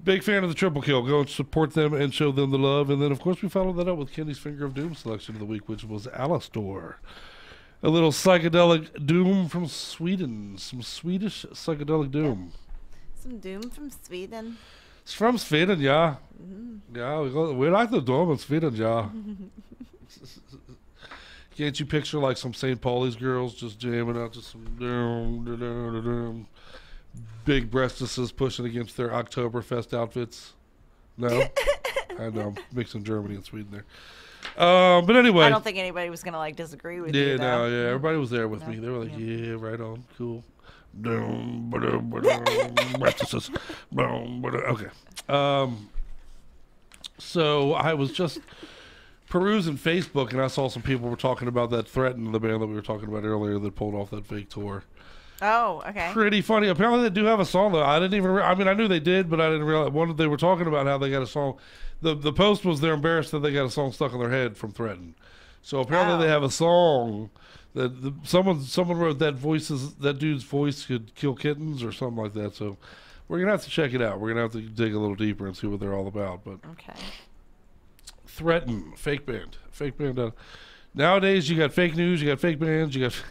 big fan of the Triple Kill. Go and support them and show them the love. And then, of course, we followed that up with Kenny's Finger of Doom selection of the week, which was Alastor. A little psychedelic doom from Sweden. Some Swedish psychedelic doom. Some doom from Sweden. It's from Sweden, yeah. Yeah, we like the doom in Sweden, yeah. Can't you picture like some St. Pauli's girls just jamming out to some big breastises pushing against their Oktoberfest outfits? No? I know, I'm mixing Germany and Sweden there. But anyway. I don't think anybody was going to like disagree with you. No, yeah, everybody was there with me. They were like, yeah, right on, cool. Breastises. Okay. So I was just perusing Facebook and I saw some people were talking about that Threaten, the band that we were talking about earlier that pulled off that fake tour. Oh, okay. Pretty funny. Apparently they do have a song though. I didn't even. I mean, I knew they did, but I didn't realize. They were talking about how they got a song. The post was they're embarrassed that they got a song stuck in their head from Threaten. So apparently they have a song that someone wrote that dude's voice could kill kittens or something like that. So we're gonna have to check it out. We're gonna have to dig a little deeper and see what they're all about. But okay. Threaten, fake band. Nowadays you got fake news, you got fake bands, you got.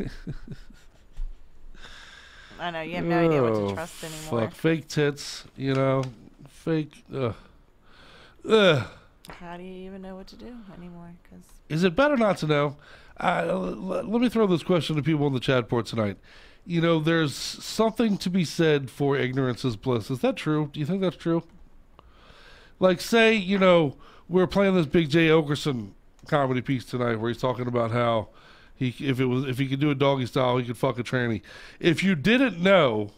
I know, you have no idea what to trust anymore. Fuck, fake tits, fake. How do you even know what to do anymore? Is it better not to know? Let me throw this question to people in the chat board tonight. There's something to be said for ignorance is bliss. Is that true? Do you think that's true? Like, say, we're playing this Big J. Okerson comedy piece tonight where he's talking about how if he could do a doggy style, he could fuck a tranny. If you didn't know,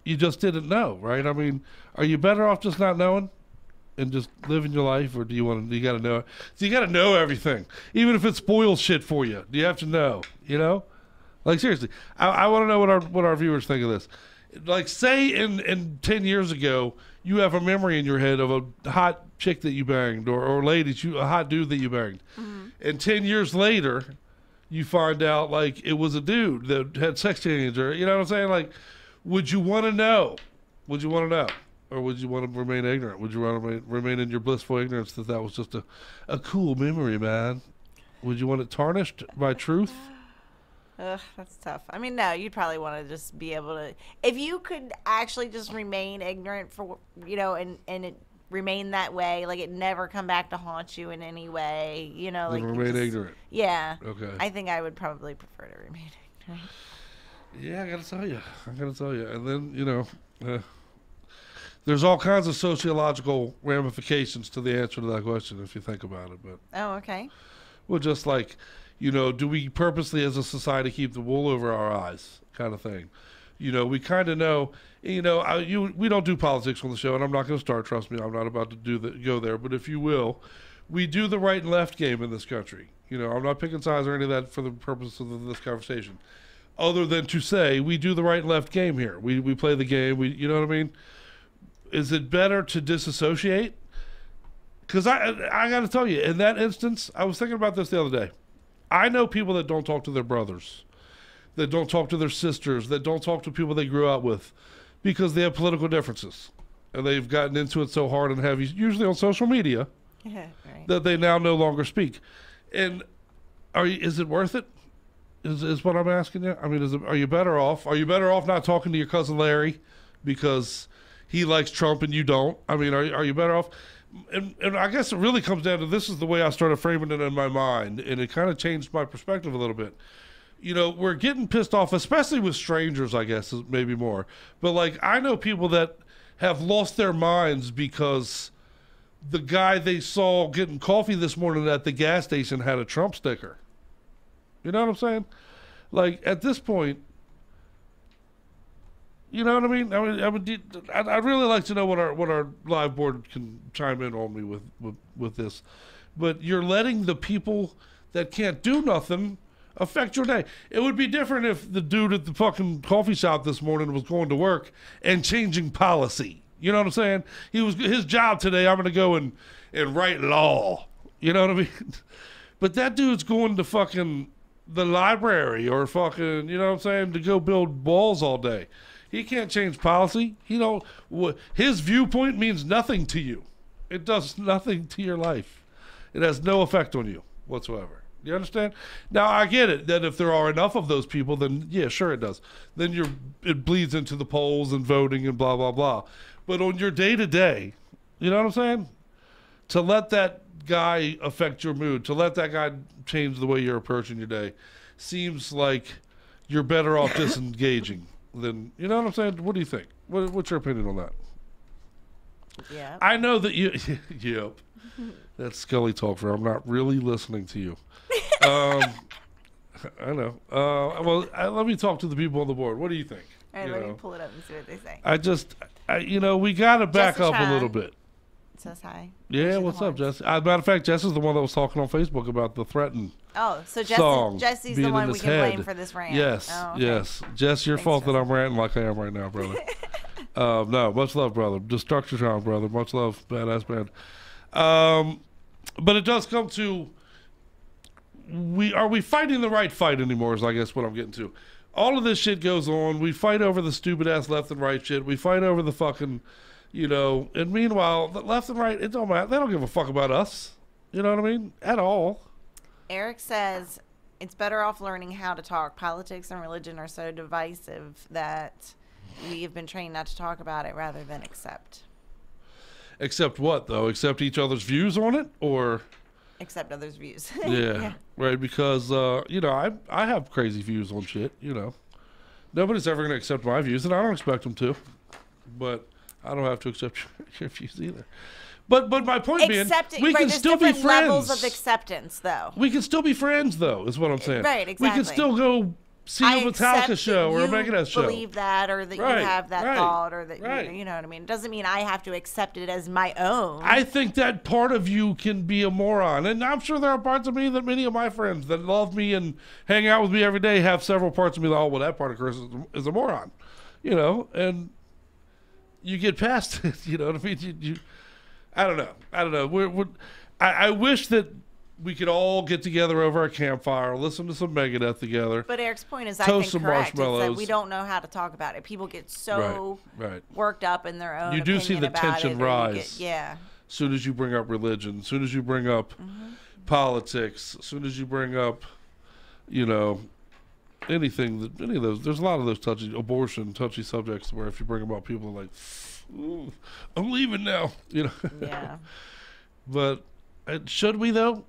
you just didn't know, right? I mean, are you better off just not knowing and just living your life, or do you got to know? So you got to know everything, even if it spoils shit for you. Do you have to know? Like seriously, I want to know what our viewers think of this. Like, say in 10 years ago, you have a memory in your head of a hot chick that you banged, or ladies, a hot dude that you banged, and 10 years later, you find out like it was a dude that had sex change, or you know what I'm saying? Like, would you want to know? Would you want to know? Or would you want to remain ignorant? Would you want to remain in your blissful ignorance that was just a cool memory, man? Would you want it tarnished by truth? Ugh, that's tough. I mean, no, you'd probably want to just be able to, if you could actually just remain ignorant for, and it remain that way, like it never come back to haunt you in any way, like remain ignorant. Yeah. Okay. I think I would probably prefer to remain ignorant. Yeah, I gotta tell you. And then, there's all kinds of sociological ramifications to the answer to that question if you think about it. But oh, okay. Well, just like, do we purposely as a society keep the wool over our eyes kind of thing? We kind of know, we don't do politics on the show, and I'm not going to start, trust me, I'm not about to go there, but if you will, we do the right and left game in this country. I'm not picking sides or any of that for the purpose of this conversation, other than to say we do the right and left game here. We play the game, you know what I mean? Is it better to disassociate? Because I got to tell you, in that instance, I was thinking about this the other day. I know people that don't talk to their brothers, that don't talk to their sisters, that don't talk to people they grew up with because they have political differences. And they've gotten into it so hard and have usually on social media right. that they now no longer speak. And is it worth it? Is what I'm asking you? I mean, are you better off? Are you better off not talking to your cousin Larry because he likes Trump and you don't? I mean, are you better off? And I guess it really comes down to this is the way I started framing it in my mind, and it kind of changed my perspective a little bit. We're getting pissed off, especially with strangers, I guess, maybe more. But, like, I know people that have lost their minds because the guy they saw getting coffee this morning at the gas station had a Trump sticker. You know what I'm saying? Like, at this point, you know what I mean? I'd really like to know what our live board can chime in on me with this. But you're letting the people that can't do nothing affect your day. It would be different if the dude at the fucking coffee shop this morning was going to work and changing policy. You know what I'm saying? His job today, I'm going to go and write law. You know what I mean? But that dude's going to fucking the library or fucking, you know what I'm saying, to go build walls all day. He can't change policy. His viewpoint means nothing to you. It does nothing to your life. It has no effect on you whatsoever. You understand? Now, I get it that if there are enough of those people, then yeah, sure it does. Then it bleeds into the polls and voting and blah, blah, blah. But on your day-to-day, you know what I'm saying? To let that guy affect your mood, to let that guy change the way you're approaching your day, seems like you're better off disengaging than, you know what I'm saying? What do you think? What's your opinion on that? Yeah. I know that you, yep. That's Scully talk for. I'm not really listening to you. I know. Let me talk to the people on the board. What do you think? All right, let me pull it up and see what they say. We got to back Jessica up a little bit. Says hi. Yeah, what's up, Jess? Matter of fact, Jess is the one that was talking on Facebook about the threaten. Oh, so song Jesse's being the one in we his can head. blame for this rant. Yes, oh, okay. yes. Jess, your fault that I'm ranting like I am right now, brother. No, much love, brother. Destruction Town, brother. Much love, badass man. But it does come to, are we fighting the right fight anymore is I guess what I'm getting to. All of this shit goes on. We fight over the stupid ass left and right shit. We fight over the fucking, and meanwhile, the left and right, it don't matter. They don't give a fuck about us. You know what I mean? At all. Eric says it's better off learning how to talk. Politics and religion are so divisive that we have been trained not to talk about it rather than accept. Accept what, though? Accept each other's views on it? Or... accept others' views. Yeah, right, because, I have crazy views on shit, Nobody's ever going to accept my views, and I don't expect them to. But I don't have to accept your views either. But my point being, we can still be friends. Levels of acceptance, though. We can still be friends, though, is what I'm saying. Right, exactly. We can still go see a Metallica show or a Megadeth show. Believe that, or that you have that thought, or that you know what I mean. It doesn't mean I have to accept it as my own. I think that part of you can be a moron, and I'm sure there are parts of me that many of my friends that love me and hang out with me every day have several parts of me that, oh, well, that part of Chris is a moron, and you get past it. You know what I mean? I don't know. I wish that we could all get together over a campfire, listen to some Megadeth together. But Eric's point is, I toast think, some correct. It's marshmallows. that we don't know how to talk about it. People get so worked up in their own You do see the tension rise. Yeah. As soon as you bring up religion, as soon as you bring up politics, as soon as you bring up, anything, any of those. There's a lot of those touchy subjects where if you bring them up, people are like, ooh, I'm leaving now. Yeah. But should we though?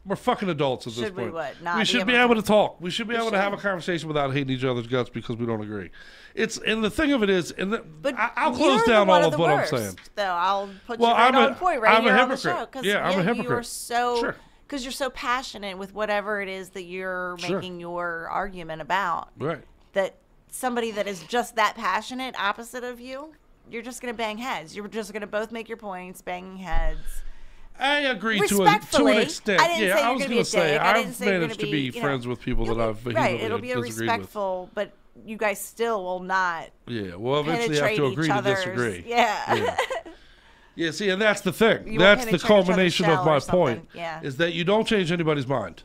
We're fucking adults at this point. Should we what? Not we should be able to talk. We should be able to have a conversation without hating each other's guts because we don't agree. And the thing of it is, I'll close down all of what I'm saying. Though I'll put you right on point right here on the show. I'm a hypocrite. You are so because you're so passionate with whatever it is that you're making your argument about. Right. That somebody that is just that passionate opposite of you, you're just going to bang heads. You're just going to both make your points, banging heads. I agree to an extent. I was going to say I've managed to be friends with people that I've vehemently it'll be a respectful, but you guys still will not. Yeah, well, eventually you have to agree to disagree. Yeah. Yeah, see, and that's the thing. That's the culmination of my point. Is that you don't change anybody's mind.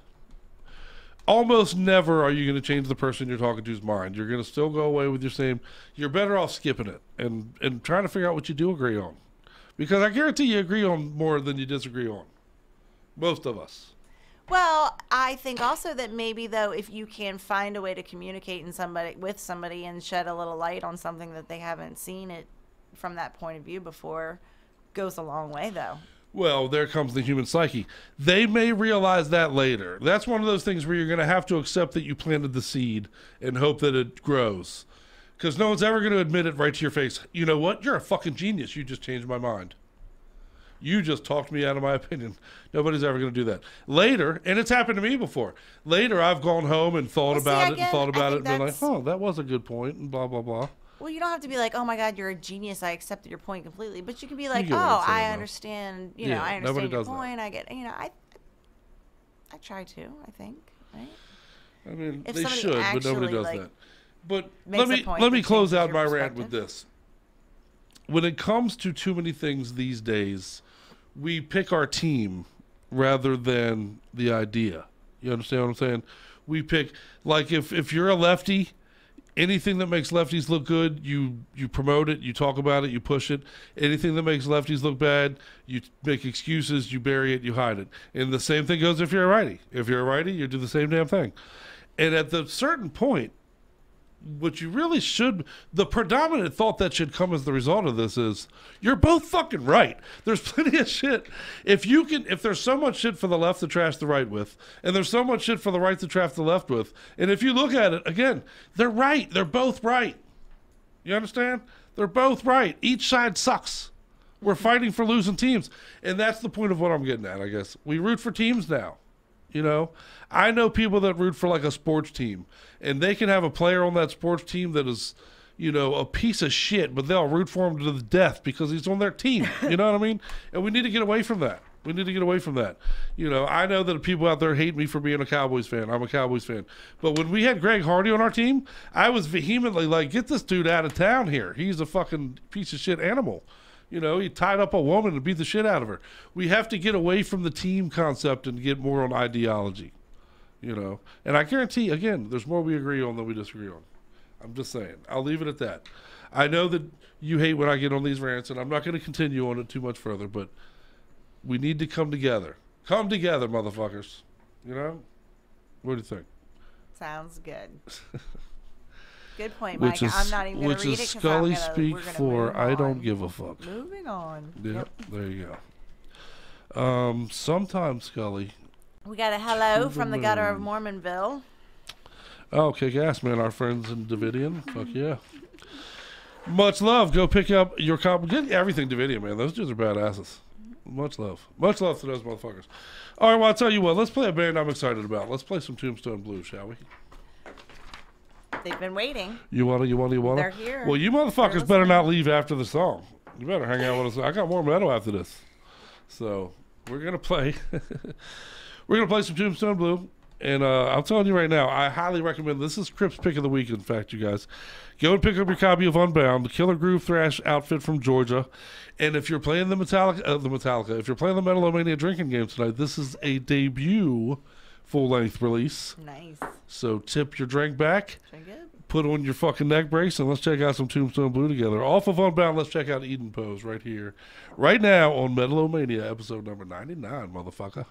Almost never are you going to change the person you're talking to's mind. You're going to still go away with your same. You're better off skipping it and trying to figure out what you do agree on. Because I guarantee you agree on more than you disagree on. Most of us. Well, I think also that maybe, though, if you can find a way to communicate with somebody and shed a little light on something that they haven't seen it from that point of view before, goes a long way, though. Well, there comes the human psyche. They may realize that later. That's one of those things where you're going to have to accept that you planted the seed and hope that it grows. Because no one's ever going to admit it right to your face. You know what? You're a fucking genius. You just changed my mind. You just talked me out of my opinion. Nobody's ever going to do that. Later, and it's happened to me before, later I've gone home and thought about it and been like, oh, that was a good point, and blah, blah, blah. Well, you don't have to be like, oh my God, you're a genius. I accepted your point completely. But you can be like, oh, I understand. I understand your point. I get. I try to. I think. Right. I mean, they should, but nobody does that. But let me close out my rant with this. When it comes to too many things these days, we pick our team rather than the idea. You understand what I'm saying? We pick, like, if you're a lefty, anything that makes lefties look good, you promote it, you talk about it, you push it. Anything that makes lefties look bad, you make excuses, you bury it, you hide it. And the same thing goes if you're a righty. If you're a righty, you do the same damn thing. And at the certain point, what you really should, the predominant thought that should come as the result of this is, you're both fucking right. There's plenty of shit. If there's so much shit for the left to trash the right with, and there's so much shit for the right to trash the left with, and if you look at it, again, they're right. They're both right. You understand? They're both right. Each side sucks. We're fighting for losing teams. And that's the point of what I'm getting at, I guess. We root for teams now. You know, I know people that root for like a sports team, and they can have a player on that sports team that is, you know, a piece of shit, but they'll root for him to the death because he's on their team. You know what I mean? And we need to get away from that. We need to get away from that. You know, I know that people out there hate me for being a Cowboys fan. I'm a Cowboys fan. But when we had Greg Hardy on our team, I was vehemently like, get this dude out of town here. He's a fucking piece of shit animal. You know, he tied up a woman and beat the shit out of her. We have to get away from the team concept and get more on ideology, you know. And I guarantee, again, there's more we agree on than we disagree on. I'm just saying. I'll leave it at that. I know that you hate when I get on these rants, and I'm not going to continue on it too much further, but we need to come together. Come together, motherfuckers. You know? What do you think? Sounds good. Good point, Mike. I'm not even going to read it. Which is Scully speak for I don't give a fuck. Moving on. Yep, there you go. Sometimes, Scully. We got a hello from the gutter of Mormonville. Oh, kick ass, man. Our friends in Davidian. Fuck yeah. Much love. Go pick up your copy. Get everything Davidian, man. Those dudes are badasses. Much love. Much love to those motherfuckers. All right, well, I'll tell you what. Let's play a band I'm excited about. Let's play some Tombstone Blues, shall we? They've been waiting. You wanna? They're here. Well, you motherfuckers better not leave after the song. You better hang out with us. I got more metal after this. So we're gonna play. We're gonna play some Tombstone Blue. And I'm telling you right now, I highly recommend this. Is Crip's pick of the week, in fact, you guys. Go and pick up your copy of Unbound, the Killer Groove Thrash outfit from Georgia. And if you're playing the Metallica, if you're playing the Metal-O-Mania drinking game tonight, this is a debut full-length release. Nice. So tip your drink back. Drink it. Put on your fucking neck brace, and let's check out some Tombstone Blue together. Off of Unbound, let's check out Eden Pose right here, right now on Metal-O-Mania, episode number 99, motherfucker.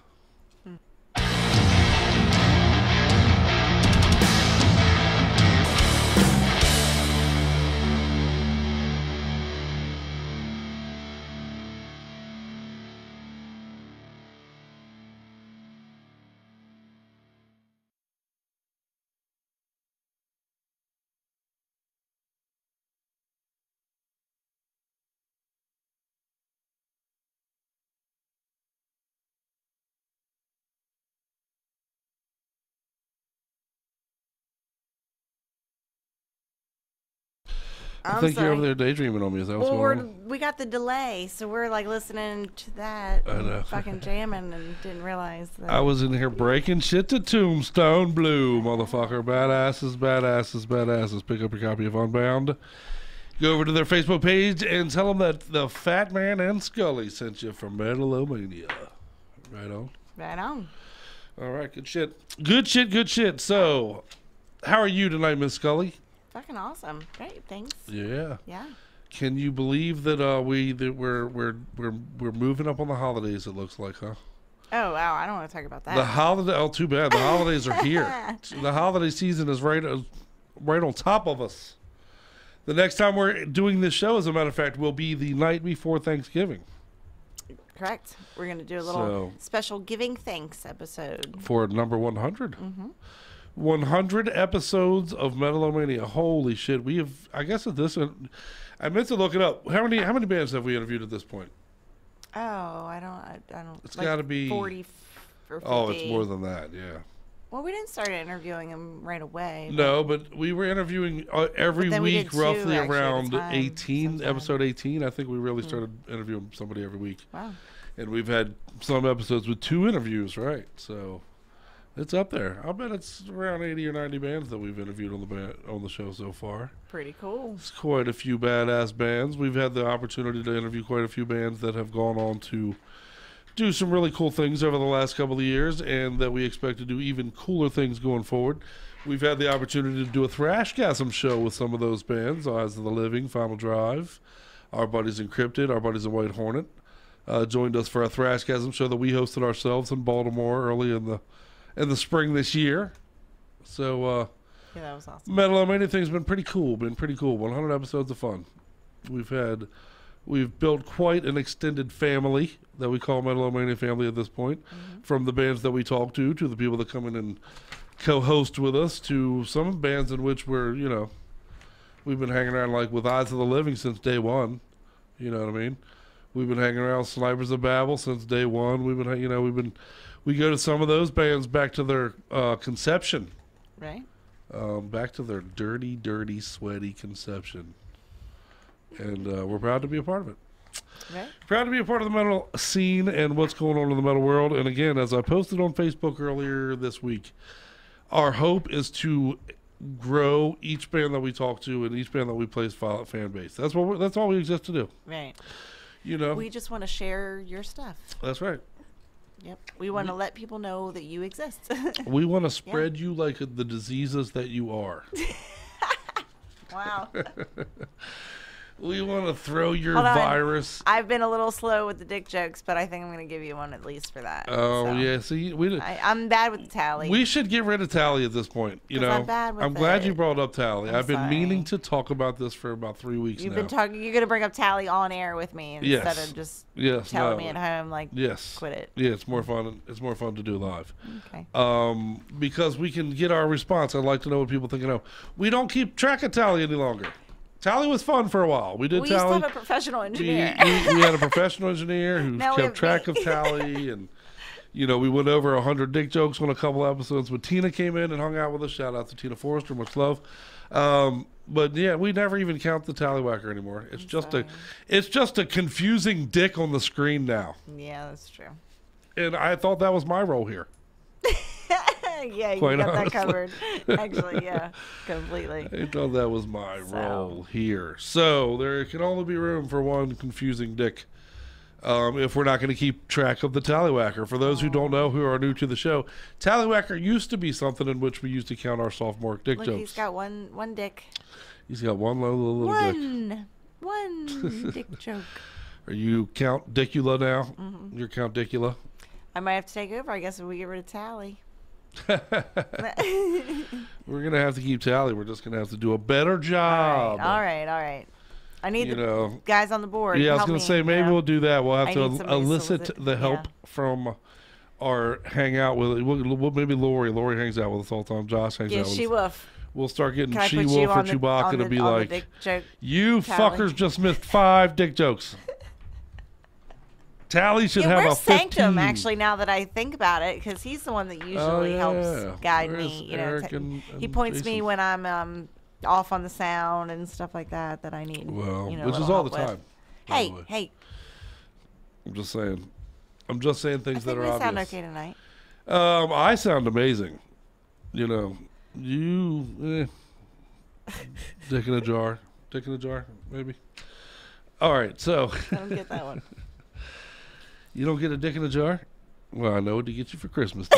I think you're over there daydreaming on me. Is that what's going on? We got the delay, so we're like listening to that. I know. Fucking jamming and didn't realize that. I was in here breaking shit to Tombstone Blue, motherfucker. Badasses, badasses, badasses. Pick up your copy of Unbound. Go over to their Facebook page and tell them that the Fat Man and Scully sent you from Metal-O-Mania. Right on. Right on. All right, good shit. Good shit, good shit. So, how are you tonight, Miss Scully? Fucking awesome. Great, thanks. Yeah. Yeah. Can you believe that we're moving up on the holidays? It looks like, huh? Oh wow, I don't want to talk about that. The holiday. Oh, too bad. The holidays are here. The holiday season is right on top of us. The next time we're doing this show, as a matter of fact, will be the night before Thanksgiving. Correct. We're going to do a little special giving thanks episode for number 100. Mm-hmm. 100 episodes of Metal-O-Mania. Holy shit. We have, I guess at this, I meant to look it up. How many bands have we interviewed at this point? Oh, I don't. It's got to be 40 or 50. Oh, it's more than that, yeah. Well, we didn't start interviewing them right away. No, but we were interviewing every week, roughly around 18, episode 18. I think we really started interviewing somebody every week. Wow. And we've had some episodes with 2 interviews, right? So it's up there. I'll bet it's around 80 or 90 bands that we've interviewed on the show so far. Pretty cool. It's quite a few badass bands. We've had the opportunity to interview quite a few bands that have gone on to do some really cool things over the last couple of years, and that we expect to do even cooler things going forward. We've had the opportunity to do a Thrashgasm show with some of those bands, Eyes of the Living, Final Drive, our buddies Encrypted, our buddies in White Hornet, joined us for a Thrashgasm show that we hosted ourselves in Baltimore early in the spring this year. So Yeah, that was awesome. Metal-O-Mania thing's been pretty cool. 100 episodes of fun. We've built quite an extended family that we call Metal-O-Mania family at this point. From the bands that we talk to the people that come in and co-host with us, to some bands in which we've been hanging around, like with Eyes of the Living since day one. You know what I mean? We've been hanging around Snipers of Babel since day one. We go to some of those bands back to their conception. Right. Back to their dirty, dirty, sweaty conception. And we're proud to be a part of it. Right. Proud to be a part of the metal scene and what's going on in the metal world. And again, as I posted on Facebook earlier this week, our hope is to grow each band that we talk to and each band that we play's fan base. That's all we exist to do. Right. You know, we just want to share your stuff. That's right. Yep. We want to let people know that you exist. We want to spread you like the diseases that you are. Wow. We want to throw your virus. I've been a little slow with the dick jokes, but I think I'm going to give you one at least for that. Oh, so. Yeah. See, I'm bad with the tally. We should get rid of tally at this point. You know, I'm bad with I'm glad you brought up tally. I've been sorry. meaning to talk about this for about 3 weeks You've now. been talking. You're going to bring up tally on air with me instead of just telling me at home like, quit it. Yeah, it's more fun. It's more fun to do live. Okay. Because we can get our response. I'd like to know what people think. We don't keep track of tally any longer. Tally was fun for a while. We used to have a professional engineer. We had a professional engineer who kept track of tally, and we went over 100 dick jokes on a couple episodes. When Tina came in and hung out with us, shout out to Tina Forrester, much love. But yeah, we never even count the tallywhacker anymore. It's just a confusing dick on the screen now. Yeah, that's true. And I thought that was my role here. Yeah, you got that covered. Actually, yeah, completely. I thought that was my role here. So there can only be room for one confusing dick if we're not going to keep track of the tallywhacker. For those who don't know, who are new to the show, tallywhacker used to be something in which we used to count our sophomore dick jokes. He's got one dick. He's got one little dick. One dick joke. Are you Count Dicula now? Mm-hmm. You're Count Dicula? I might have to take over, I guess, if we get rid of tally. We're gonna have to keep tally. We're just gonna have to do a better job. All right. I need the guys on the board. Yeah, I was gonna say maybe we'll do that. We'll have to elicit the help yeah. from our hangout with. Maybe Lori. Lori hangs out with us all the time. Josh hangs out with us. She-Wolf. We'll start getting She-Wolf or Chewbacca to be like, you tally. fuckers just missed 5 dick jokes. Tally should have a 15. Sanctum, actually, now that I think about it, because he's the one that usually helps guide me. He points me when I'm off on the sound and stuff like that I need. Well, which is all the time. Hey. I'm just saying things that are obvious. Sound okay tonight? I sound amazing. Dick in a jar. Dick in a jar, maybe. All right, so. I don't get that one. You don't get a dick in a jar? Well, I know what to get you for Christmas.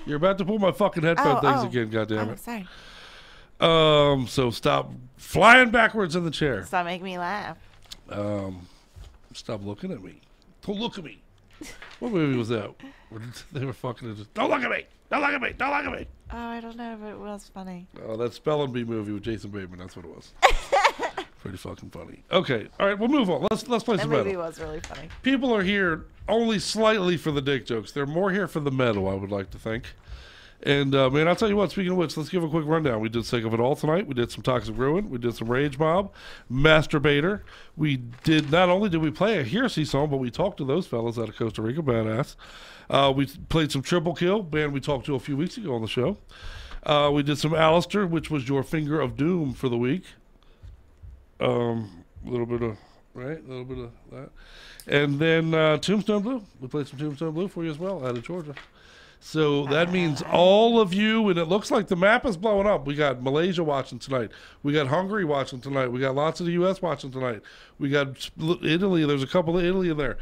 You're about to pull my fucking headphone things again, goddammit. Sorry. So stop flying backwards in the chair. Stop making me laugh. Stop looking at me. Don't look at me. What movie was that? They were fucking. Don't look at me. Don't look at me. Don't look at me. Oh, I don't know, but it was funny. Oh, that Spelling Bee movie with Jason Bateman. That's what it was. Pretty fucking funny. Okay, all right, we'll move on. Let's play some metal. That movie was really funny. People are here only slightly for the dick jokes. They're more here for the metal, I would like to think. And man, I'll tell you what. Speaking of which, let's give a quick rundown. We did Sick of It All tonight. We did some Toxic Ruin. We did some Rage Mob, Masturbator. We did not only did we play a Heresy song, but we talked to those fellas out of Costa Rica, badass. We played some Triple Kill, band we talked to a few weeks ago on the show. We did some Alistair, which was your Finger of Doom for the week. A little bit of that, and then Tombstone Blue. We played some Tombstone Blue for you as well, out of Georgia. So that means all of you, and it looks like the map is blowing up. We got Malaysia watching tonight. We got Hungary watching tonight. We got lots of the U.S. watching tonight. We got Italy. There's a couple of Italy in there.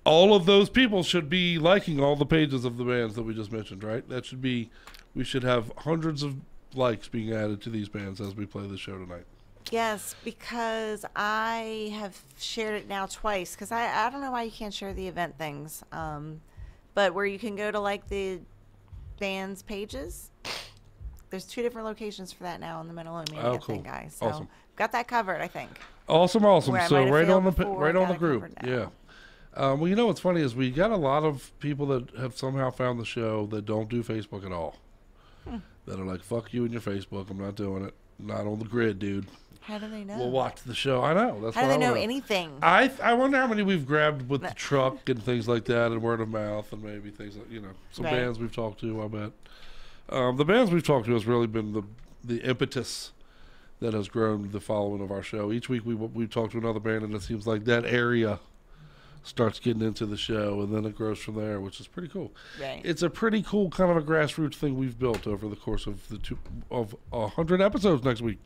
All of those people should be liking all the pages of the bands that we just mentioned, right? That should be. We should have hundreds of likes being added to these bands as we play the show tonight. Yes, because I have shared it now twice. Because I don't know why you can't share the event things. But where you can go to like the band's pages. There's 2 different locations for that now on the Metal-O-Mania thing, guys. So Awesome. got that covered, I think. Awesome. Where I So might have right on failed the before, right I on got the it group. covered now. Yeah. Well, you know what's funny is we got a lot of people that have somehow found the show that don't do Facebook at all. That are like, fuck you and your Facebook. I'm not doing it. Not on the grid, dude. How do they know? We'll watch the show. I know. That's How do what they I know wanna anything? I wonder how many we've grabbed with the truck and things like that, and word of mouth, and maybe things like, some Right. bands we've talked to. I bet the bands we've talked to has really been the impetus that has grown the following of our show. Each week we talk to another band, and it seems like that area starts getting into the show, and then it grows from there, which is pretty cool. Right. It's a pretty cool kind of a grassroots thing we've built over the course of 100 episodes next week.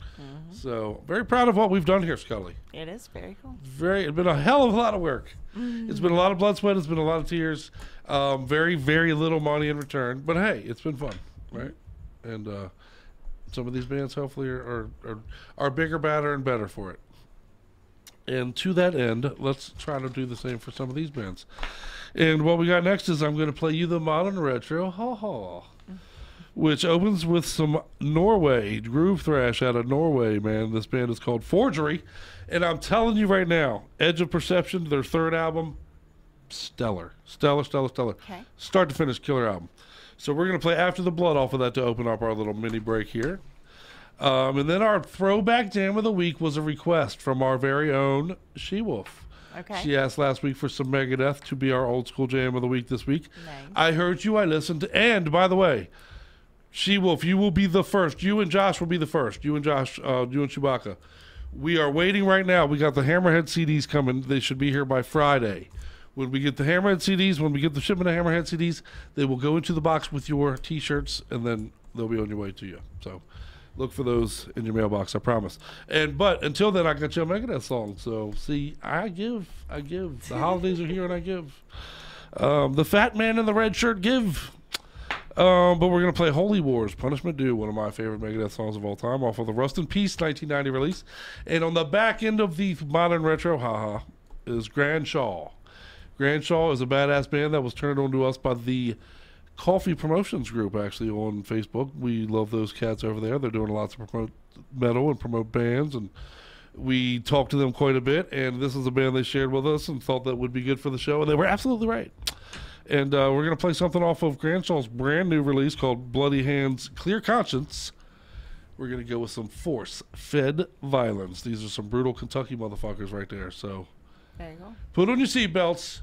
So very proud of what we've done here, Scully. It is very cool. It's been a hell of a lot of work. It's been a lot of blood, sweat. It's been a lot of tears. Very, very little money in return. But hey, it's been fun, right? And some of these bands hopefully are bigger, badder, and better for it. And to that end, let's try to do the same for some of these bands. And what we got next is I'm going to play you the Modern Retro, which opens with some Norway, groove thrash out of Norway, man. This band is called Forgery. And I'm telling you right now, Edge of Perception, their 3rd album, stellar. Stellar. Okay. Start to finish, killer album. So we're going to play After the Blood off of that to open up our little mini break here. And then our throwback jam of the week was a request from our very own She-Wolf. Okay. She asked last week for some Megadeth to be our old school jam of the week this week. Nice. I heard you, I listened, and by the way, She-Wolf, you will be the first. You and Josh will be the first. You and Josh, you and Chewbacca. We are waiting right now. We got the Hammerhead CDs coming. They should be here by Friday. When we get the Hammerhead CDs, when we get the shipment of Hammerhead CDs, they will go into the box with your T-shirts, and then they'll be on your way to you. So look for those in your mailbox, I promise. But until then, I got you a Megadeth song. So see, I give. The holidays are here, and I give. The Fat Man in the Red Shirt give. But we're going to play Holy Wars, Punishment Due, one of my favorite Megadeth songs of all time, off of the Rust in Peace 1990 release. And on the back end of the Modern Retro, is Grand Shaw. Grand Shaw is a badass band that was turned on to us by the Coffee Promotions group, actually, on Facebook. We love those cats over there. They're doing lots of promote metal and promote bands, and we talked to them quite a bit, and this is a band they shared with us and thought that would be good for the show, and they were absolutely right. And we're going to play something off of Grand Shaw's brand new release called Bloody Hands, Clear Conscience. We're going to go with some force-fed violence. These are some brutal Kentucky motherfuckers right there, so There you go. put on your seatbelts,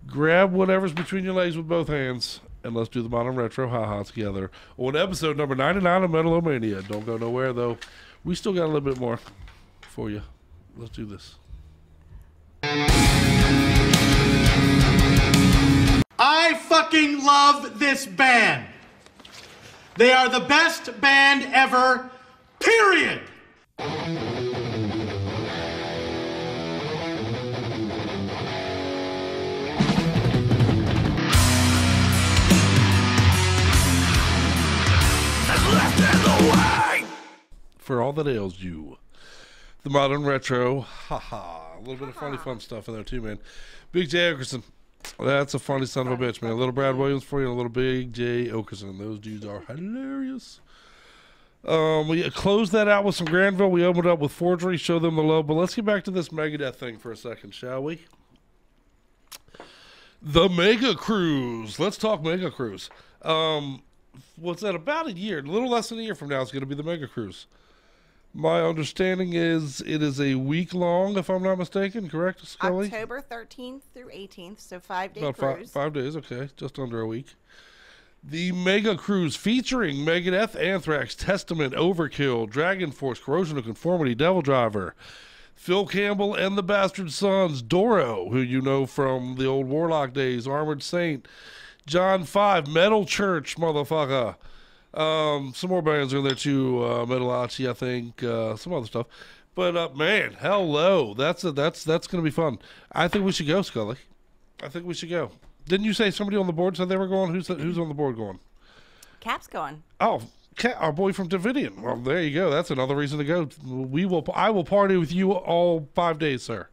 grab whatever's between your legs with both hands, and let's do the Modern Retro together on episode number 99 of Metal-O-Mania. Don't go nowhere, though. We still got a little bit more for you. Let's do this. I fucking love this band. They are the best band ever, period. For all that ails you, the Modern Retro, a little bit of funny fun stuff in there too, man. Big J Okerson, that's a funny son of a bitch, man. A little Brad Williams for you, and a little Big J Okerson. Those dudes are hilarious. We closed that out with some Granville. We opened up with Forgery, show them the love. But let's get back to this Megadeth thing for a second, shall we? The Mega Cruise. Let's talk Mega Cruise. What's that? About a year, a little less than a year from now, it's going to be the Mega Cruise. My understanding is it is a week long, if I'm not mistaken, correct, Scully? October 13th through 18th, so 5-day About cruise. 5 days, okay, just under a week. The Mega Cruise featuring Megadeth, Anthrax, Testament, Overkill, Dragon Force, Corrosion of Conformity, Devil Driver, Phil Campbell and the Bastard Sons, Doro, who you know from the old Warlock days, Armored Saint, John 5, Metal Church, motherfucker. Some more bands are there too, Metalachi, I think, some other stuff. But man, hello, that's gonna be fun. I think we should go, Scully. I think we should go. Didn't you say somebody on the board said they were going? Who's on the board going? Cap's going. Oh, our boy from Davidian. Well, there you go. That's another reason to go. I will party with you all 5 days, sir.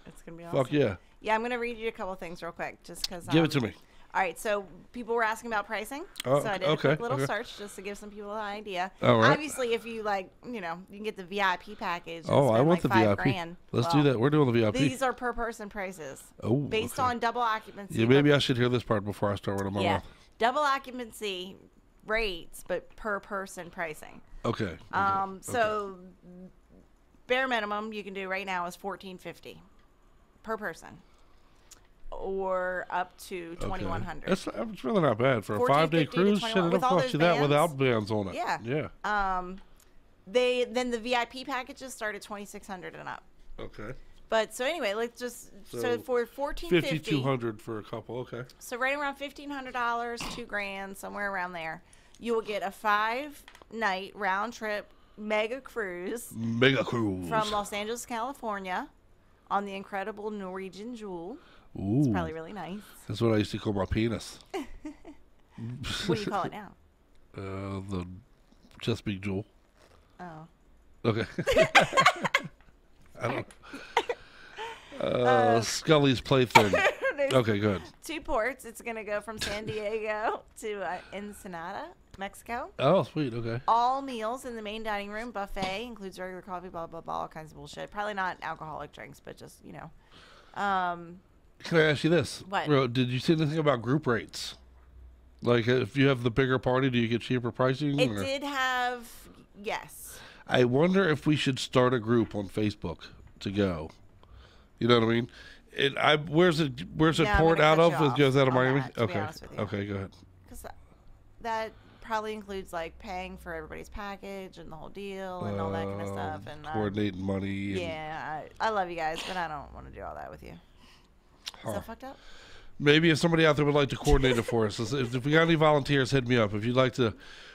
It's gonna be awesome. Fuck yeah. Yeah, I'm gonna read you a couple things real quick, just because. Give it to me. All right, so people were asking about pricing. Oh, so I did a quick little search just to give some people an idea. All right. Obviously, if you like, you can get the VIP package. Oh, I want like the VIP. $5,000. Let's do that. We're doing the VIP. These are per person prices. Oh, based on double occupancy. Yeah, maybe I should hear this part before I start running my mouth. Double occupancy rates, but per person pricing. Okay. So bare minimum you can do right now is $1,450 per person, or up to $2,100. It's really not bad for a 5-day cruise. Shit, it'll cost you that without bands on it. Yeah. Yeah. Then the VIP packages start at $2,600 and up. Okay. But so anyway, let's just so for $1,450, $5,200 for a couple. Okay. So right around $1,500, $2,000, somewhere around there, you will get a 5-night round trip mega cruise. From Los Angeles, California, on the incredible Norwegian Jewel. Ooh. It's probably really nice. That's what I used to call my penis. What do you call it now? The Chesapeake Jewel. Oh. Okay. I don't. Scully's plaything. Okay, good. 2 ports. It's going to go from San Diego to Ensenada, Mexico. Oh, sweet. Okay. All meals in the main dining room. Buffet includes regular coffee, blah, blah, blah, all kinds of bullshit. Probably not alcoholic drinks, but just, Can I ask you this? What? Bro, did you see anything about group rates? Like, if you have the bigger party, do you get cheaper pricing? It did have, yes. I wonder if we should start a group on Facebook to go. You know what I mean? Where's it poured out of? It goes out of Miami? Okay. Okay, go ahead. Because that probably includes like paying for everybody's package and the whole deal and all that kind of stuff. And coordinating money. Yeah, I love you guys, but I don't want to do all that with you. Is that fucked up? Maybe if somebody out there would like to coordinate it for us. If we got any volunteers, hit me up. If you'd like to,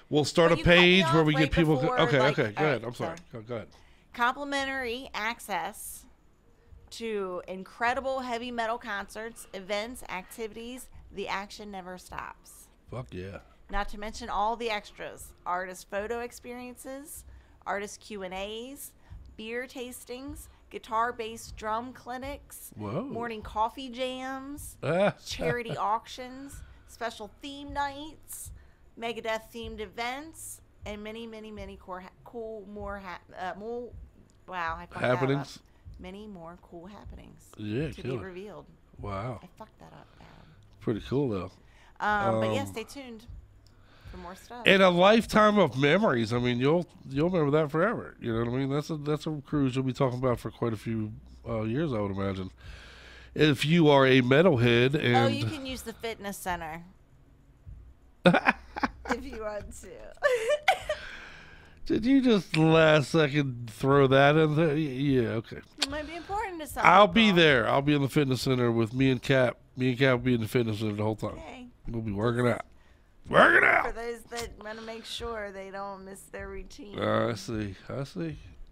we'll start a page where we get people. Okay, go ahead. I'm sorry. Go ahead. Complimentary access to incredible heavy metal concerts, events, activities. The action never stops. Fuck yeah. Not to mention all the extras: artist photo experiences, artist Q&As, beer tastings, guitar-based drum clinics, morning coffee jams, charity auctions, special theme nights, Megadeth-themed events, and many, many, many happenings. Many more cool happenings. Yeah, to be revealed. Wow. I fucked that up. Pretty cool though. But yeah, stay tuned for more stuff. And a lifetime of memories. I mean, you'll remember that forever. You know what I mean? That's a cruise you'll be talking about for quite a few years, I would imagine. If you are a metalhead and you can use the fitness center if you want to. Did you just last second throw that in there? Yeah, okay. It might be important to some I'll people. be there. I'll be in the fitness center with me and Cap. Me and Cap will be in the fitness center the whole time. Okay. We'll be working out. Working out. For those that want to make sure they don't miss their routine. I see.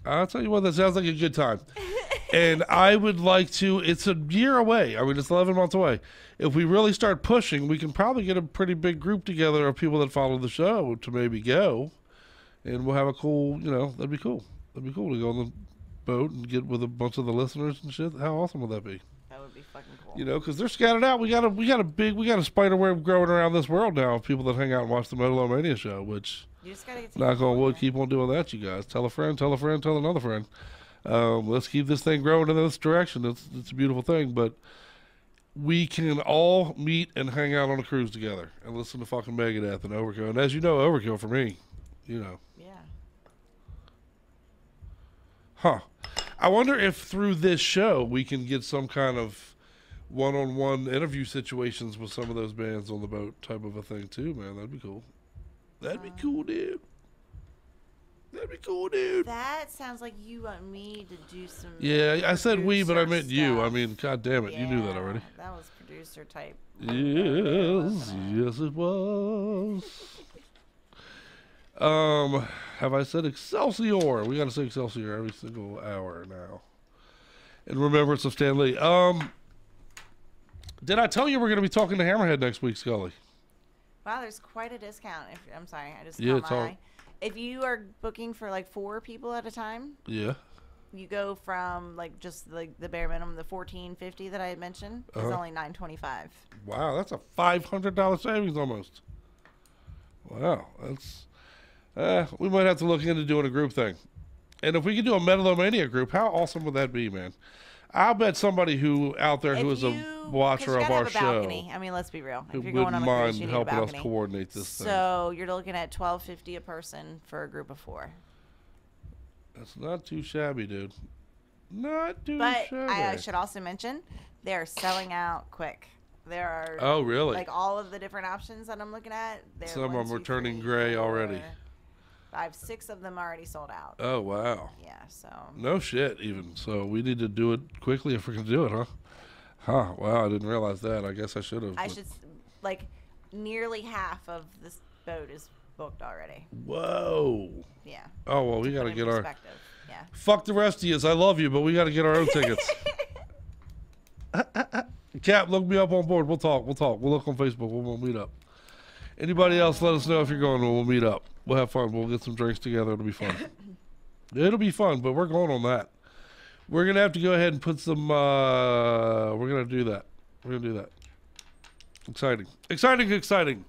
I'll tell you what, that sounds like a good time. And I would like to, it's a year away. I mean, it's 11 months away. If we really start pushing, we can probably get a pretty big group together of people that follow the show to maybe go. And we'll have a cool, that'd be cool. That'd be cool to go on the boat and get with a bunch of the listeners and shit. How awesome would that be? That would be fucking cool. Because they're scattered out. We got a spider web growing around this world now of people that hang out and watch the Metal-O-Mania show, which, you just gotta get knock on wood, keep on doing that, you guys. Tell a friend, tell another friend. Let's keep this thing growing in this direction. It's a beautiful thing, but we can all meet and hang out on a cruise together and listen to fucking Megadeth and Overkill. And as you know, Overkill for me, Yeah. Huh. I wonder if through this show we can get some kind of one-on-one interview situations with some of those bands on the boat type of a thing too, man. That'd be cool. That'd be cool, dude. That sounds like you want me to do some. Yeah, I said we, but I meant stuff. you. I mean, god damn it, you knew that already. That was producer type. Yes, it was. Have I said Excelsior? We gotta say Excelsior every single hour now. And remember, it's of Stan Lee. Did I tell you we're gonna be talking to Hammerhead next week, Scully? Wow, there's quite a discount. I'm sorry, I just Yeah, caught my eye. If you are booking for like 4 people at a time, yeah, you go from like just like the bare minimum, the $14.50 that I had mentioned, is only $9.25. Wow, that's a $500 savings almost. Wow, that's. We might have to look into doing a group thing, and if we could do a Metal-O-Mania group, how awesome would that be, man? I'll bet somebody who out there who is a watcher of our show, I mean, let's be real. who If you're going on wouldn't a cruise, mind you need helping a us balcony. coordinate this thing. So you're looking at $12.50 a person for a group of 4. That's not too shabby, dude. Not too But shabby. I should also mention they are selling out quick. There are Oh, really? like all of the different options that I'm looking at. Some of them are turning gray already. 5, 6 of them already sold out. Oh, wow. Yeah, so No shit, even. So we need to do it quickly if we're going to do it, huh? Huh. Wow, I didn't realize that. I guess I should have. I should like nearly half of this boat is booked already. Whoa. Yeah. Oh, well, we got to in get our. perspective. Yeah. Fuck the rest of you. I love you, but we got to get our own tickets. Cap, look me up on board. We'll talk. We'll look on Facebook. We'll meet up. Anybody else, let us know if you're going. We'll meet up. We'll have fun. We'll get some drinks together. It'll be fun. It'll be fun, but we're going on that. We're going to have to go ahead and put some, we're going to do that. We're going to do that. Exciting.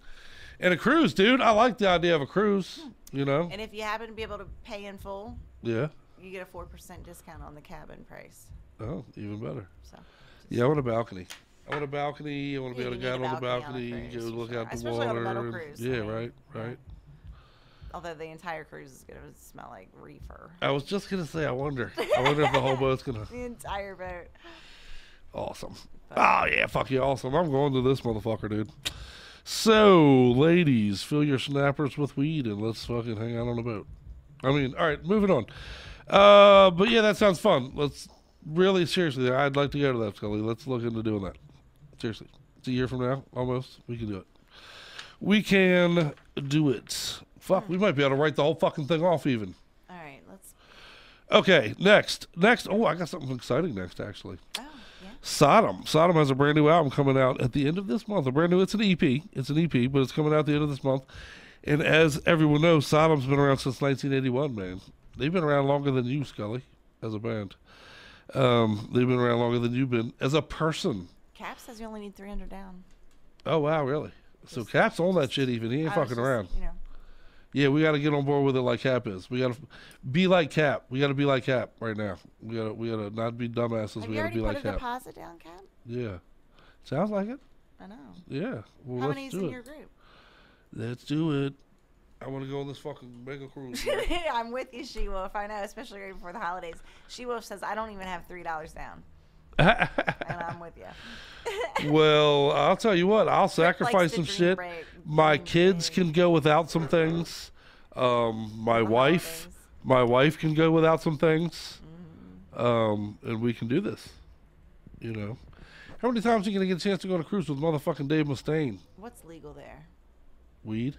And a cruise, dude. I like the idea of a cruise, you know? And if you happen to be able to pay in full, Yeah. you get a 4% discount on the cabin price. Oh, even better. So. Yeah, I want a balcony. I want to be able to you get out need a on the balcony balcony, on a go cruise, look for sure. out the Especially on a water. metal cruise, Yeah, I mean, right. Although the entire cruise is going to smell like reefer. I was just going to say, I wonder if the whole boat's going to. The entire boat. Awesome. Oh, yeah, fuck yeah, awesome. I'm going to this motherfucker, dude. So, ladies, fill your snappers with weed and let's fucking hang out on a boat. I mean, all right, moving on. But yeah, that sounds fun. Let's really, seriously, I'd like to go to that, Scully. Let's look into doing that. Seriously. It's a year from now, almost. We can do it. We can do it. Fuck, we might be able to write the whole fucking thing off even. All right, let's. Okay, next. Oh, I got something exciting next, actually. Oh, yeah. Sodom has a brand new album coming out at the end of this month. It's an EP. It's an EP, but it's coming out at the end of this month. And as everyone knows, Sodom's been around since 1981, man. They've been around longer than you, Scully, as a band. They've been around longer than you've been as a person. Cap says you only need 300 down. Oh, wow, really? So Cap's on that shit even. He ain't fucking around. You know. Yeah, we got to get on board with it like Cap is. We got to be like Cap. We got to be like Cap right now. We got to not be dumbasses. Have We you got to already be put like a Cap. deposit down, Cap? Yeah. Sounds like it. I know. Yeah. Well, How let's many's do in it. your group? Let's do it. I want to go on this fucking mega cruise. I'm with you, She-Wolf. I know, especially right before the holidays. She-Wolf says, I don't even have $3 down. And I'm with you. Well, I'll tell you what. I'll sacrifice some shit. My kids can go without some things. My wife can go without some things. And we can do this. You know. How many times are you going to get a chance to go on a cruise with motherfucking Dave Mustaine? What's legal there? Weed.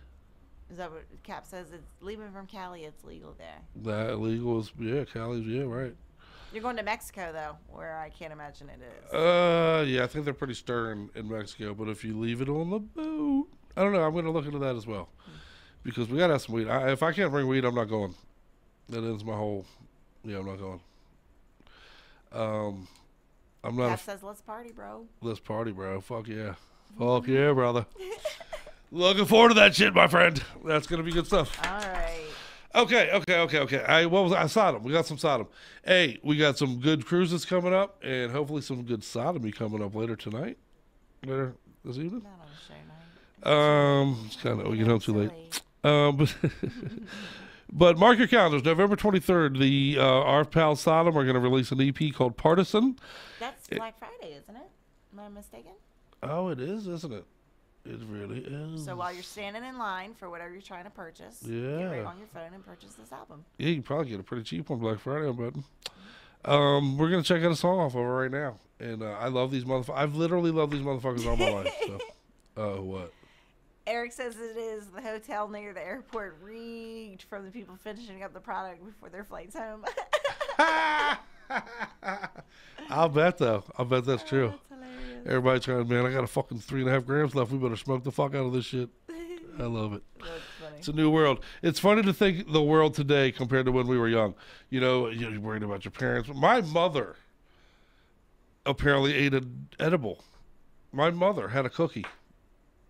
Is that what Cap says? It's leaving from Cali, it's legal there. That illegal is, yeah, Cali's, yeah, right. You're going to Mexico, though, where I can't imagine it is. Yeah, I think they're pretty stern in Mexico, but if you leave it on the boat, I don't know, I'm going to look into that as well. Because we got to have some weed. If I can't bring weed, I'm not going. That ends my whole, I'm not going. I'm not. Cap says, let's party, bro. Let's party, bro. Fuck yeah. Fuck yeah, brother. Looking forward to that shit, my friend. That's going to be good stuff. All right. Okay. What was I? Sodom. We got some Sodom. Hey, we got some good cruises coming up, and hopefully some good sodomy coming up later tonight. Later this evening. Not on a show night. It's kind of, you know, too late. But mark your calendars. November 23rd, the our pals Sodom are going to release an EP called Partisan. That's Black Friday, isn't it? Am I mistaken? Oh, it is, isn't it? It really is. So while you're standing in line for whatever you're trying to purchase, get right on your phone and purchase this album. Yeah, you can probably get it pretty cheap on Black Friday, I'm betting. We're going to check out a song off of it right now. And I love these motherfuckers. I've literally loved these motherfuckers all my life. So, what? Eric says it is the hotel near the airport reeked from the people finishing up the product before their flights home. I'll bet, though. I'll bet that's true. That's hilarious. Everybody trying, man, I got a fucking 3.5 grams left. We better smoke the fuck out of this shit. I love it. That's funny. It's a new world. It's funny to think the world today compared to when we were young. You're worried about your parents. My mother apparently ate an edible. My mother had a cookie.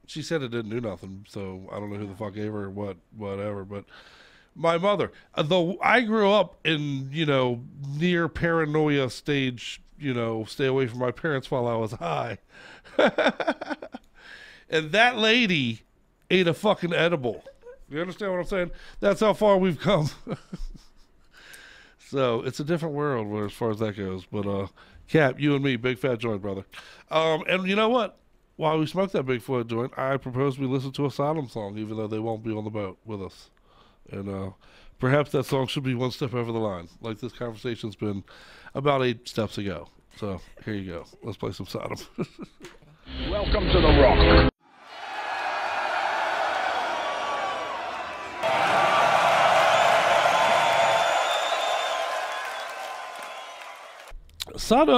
She said it didn't do nothing, so I don't know who the fuck gave her or whatever. But my mother, though I grew up in, near paranoia stage, stay away from my parents while I was high. And that lady ate a fucking edible. You understand what I'm saying? That's how far we've come. So it's a different world as far as that goes. But Cap, you and me, big fat joint, brother. And you know what? While we smoke that big fat joint, I propose we listen to a Sodom song, even though they won't be on the boat with us. And perhaps that song should be one step over the line, like this conversation's been about 8 steps ago. So here you go. Let's play some Sodom. Welcome to the Rock. Sodom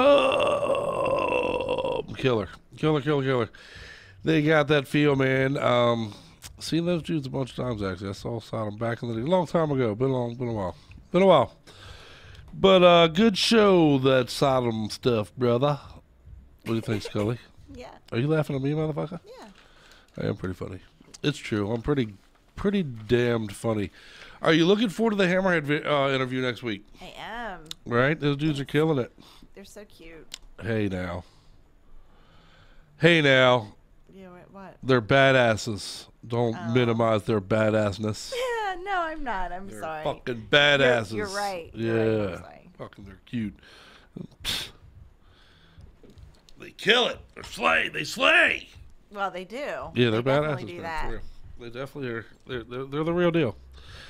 killer. They got that feel, man. Seen those dudes a bunch of times, actually. I saw Sodom back in the day, a long time ago. Been a while. But good show, that Sodom stuff, brother. What do you think, Scully? Yeah. Are you laughing at me, motherfucker? Yeah. I am pretty funny. It's true. I'm pretty damned funny. Are you looking forward to the Hammerhead interview next week? I am. Right? Those dudes are killing it. They're so cute. Hey now. Yeah, what? They're badasses. Don't minimize their badassness. Yeah, no, I'm not. I'm They're sorry. fucking badasses. You're right. Yeah. You're right, I'm sorry. Fucking, they're cute. They kill it. They slay. Well, they do. Yeah, they're definitely badasses. do Man, that. for real. They definitely are. They're the real deal.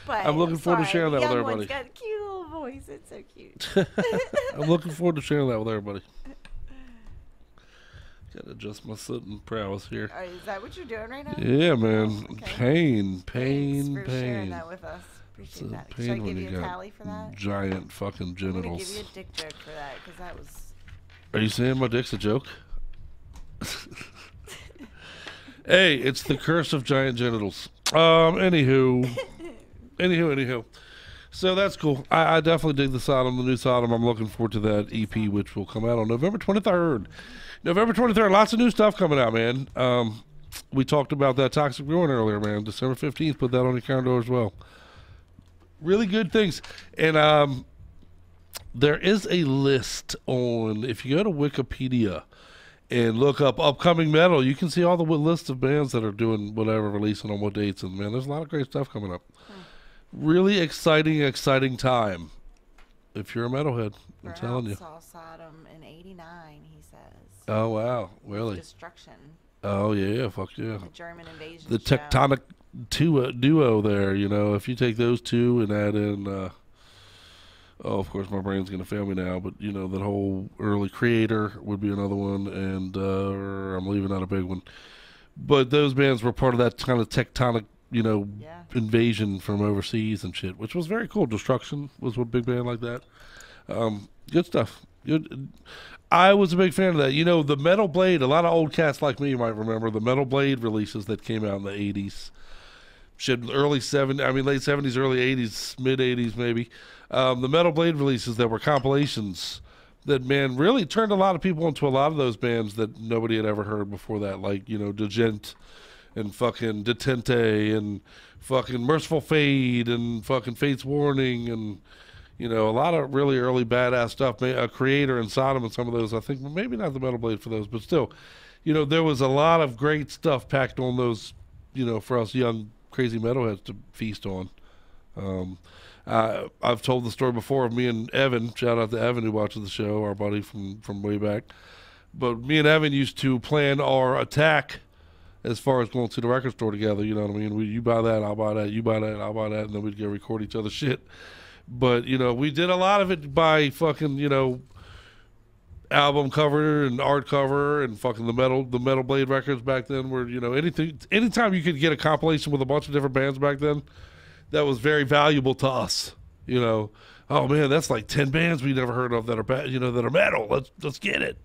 But I'm looking forward to sorry, sharing that the with young everybody. One's got a cute little voice. It's so cute. I'm looking forward to sharing that with everybody. Gotta adjust my sitting prowess here. Oh, is that what you're doing right now? Yeah, man. Oh, okay. Pain. Thanks for sharing that with us. Appreciate that. Should I Pain when give you a got tally for that? giant fucking I'm gonna genitals. give you a dick joke for that because that was. Are you saying my dick's a joke? Hey, it's the curse of giant genitals. Anywho. So that's cool. I definitely dig the new Sodom. I'm looking forward to that EP, which will come out on November 23rd. Lots of new stuff coming out, man. We talked about that Toxic Ruin earlier, man. December 15th, put that on your calendar as well. Really good things. And there is a list on, if you go to Wikipedia and look up upcoming metal, you can see all the lists of bands that are doing whatever, releasing on what dates. And, man, there's a lot of great stuff coming up. Really exciting time. If you're a metalhead, I'm telling you. Saw Sodom in '89. He says. Oh wow, really? Destruction. Oh yeah, fuck yeah. The German invasion. The tectonic duo there. If you take those two and add in, of course my brain's gonna fail me now, but that whole early Creator would be another one, and I'm leaving out a big one. But those bands were part of that kind of tectonic, invasion from overseas and shit, which was very cool. Destruction was a big band like that. Good stuff. I was a big fan of that. The Metal Blade, a lot of old cats like me might remember the Metal Blade releases that came out in the 80s. Shit, late 70s, early 80s, mid 80s maybe. The Metal Blade releases that were compilations that, man, really turned a lot of people into a lot of those bands that nobody had ever heard before that, like, Degent and fucking Detente and fucking Merciful Fate and fucking Fate's Warning and, a lot of really early badass stuff. A Creator and Sodom and some of those, I think, maybe not the Metal Blade for those, but still, there was a lot of great stuff packed on those, for us young, crazy metalheads to feast on. I've told the story before of me and Evan, shout out to Evan who watches the show, our buddy from way back. But me and Evan used to plan our attack as far as going to the record store together, you know what I mean? You buy that, I'll buy that, you buy that, I'll buy that, and then we'd go record each other's shit. But, we did a lot of it by fucking, album cover and art cover and fucking the Metal Blade records back then were, anytime you could get a compilation with a bunch of different bands back then, that was very valuable to us, Oh man, that's like 10 bands we never heard of that are that are metal. Let's get it,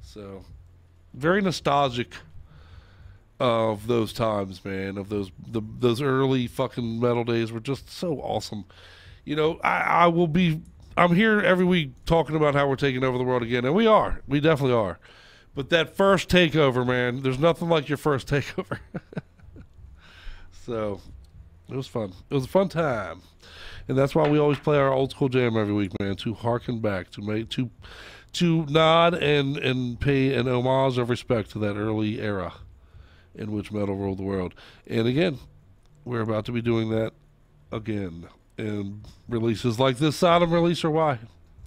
So very nostalgic of those times, man. Of those early fucking metal days were just so awesome. You know, I'm here every week talking about how we're taking over the world again, and we definitely are. But that first takeover, man, there's nothing like your first takeover. So it was fun. It was a fun time. And that's why we always play our old school jam every week, man, to harken back, to nod and pay an homage of respect to that early era in which metal ruled the world. And again, we're about to be doing that again. And releases like this Sodom release are why.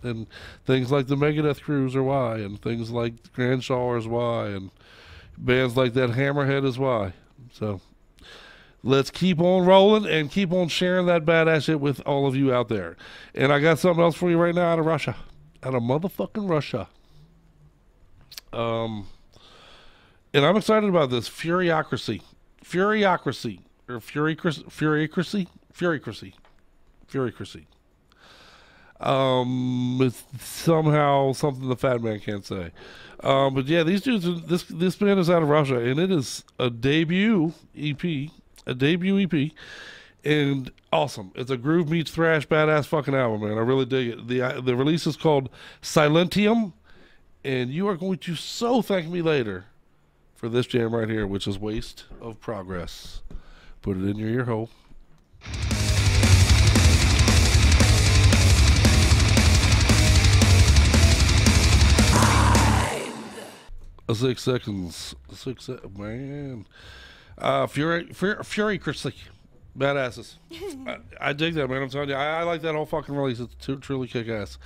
And things like the Megadeth Cruise are why. And things like Grand Shaw is why. And bands like that Hammerhead is why. So let's keep on rolling and keep on sharing that badass shit with all of you out there. And I got something else for you right now out of Russia. Out of motherfucking Russia. And I'm excited about this. Furiocracy. Or Furicracy. It's somehow something the fat man can't say. But yeah, these dudes, this band is out of Russia, and it is a debut EP, and awesome. It's a groove meets thrash badass fucking album, man. I really dig it. The release is called Silentium, and you are going to so thank me later for this jam right here, which is Waste of Progress. Put it in your ear hole. 6 seconds. Man. Furicracy. Badasses. I dig that, man. I'm telling you. I like that whole fucking release. It's truly kick-ass.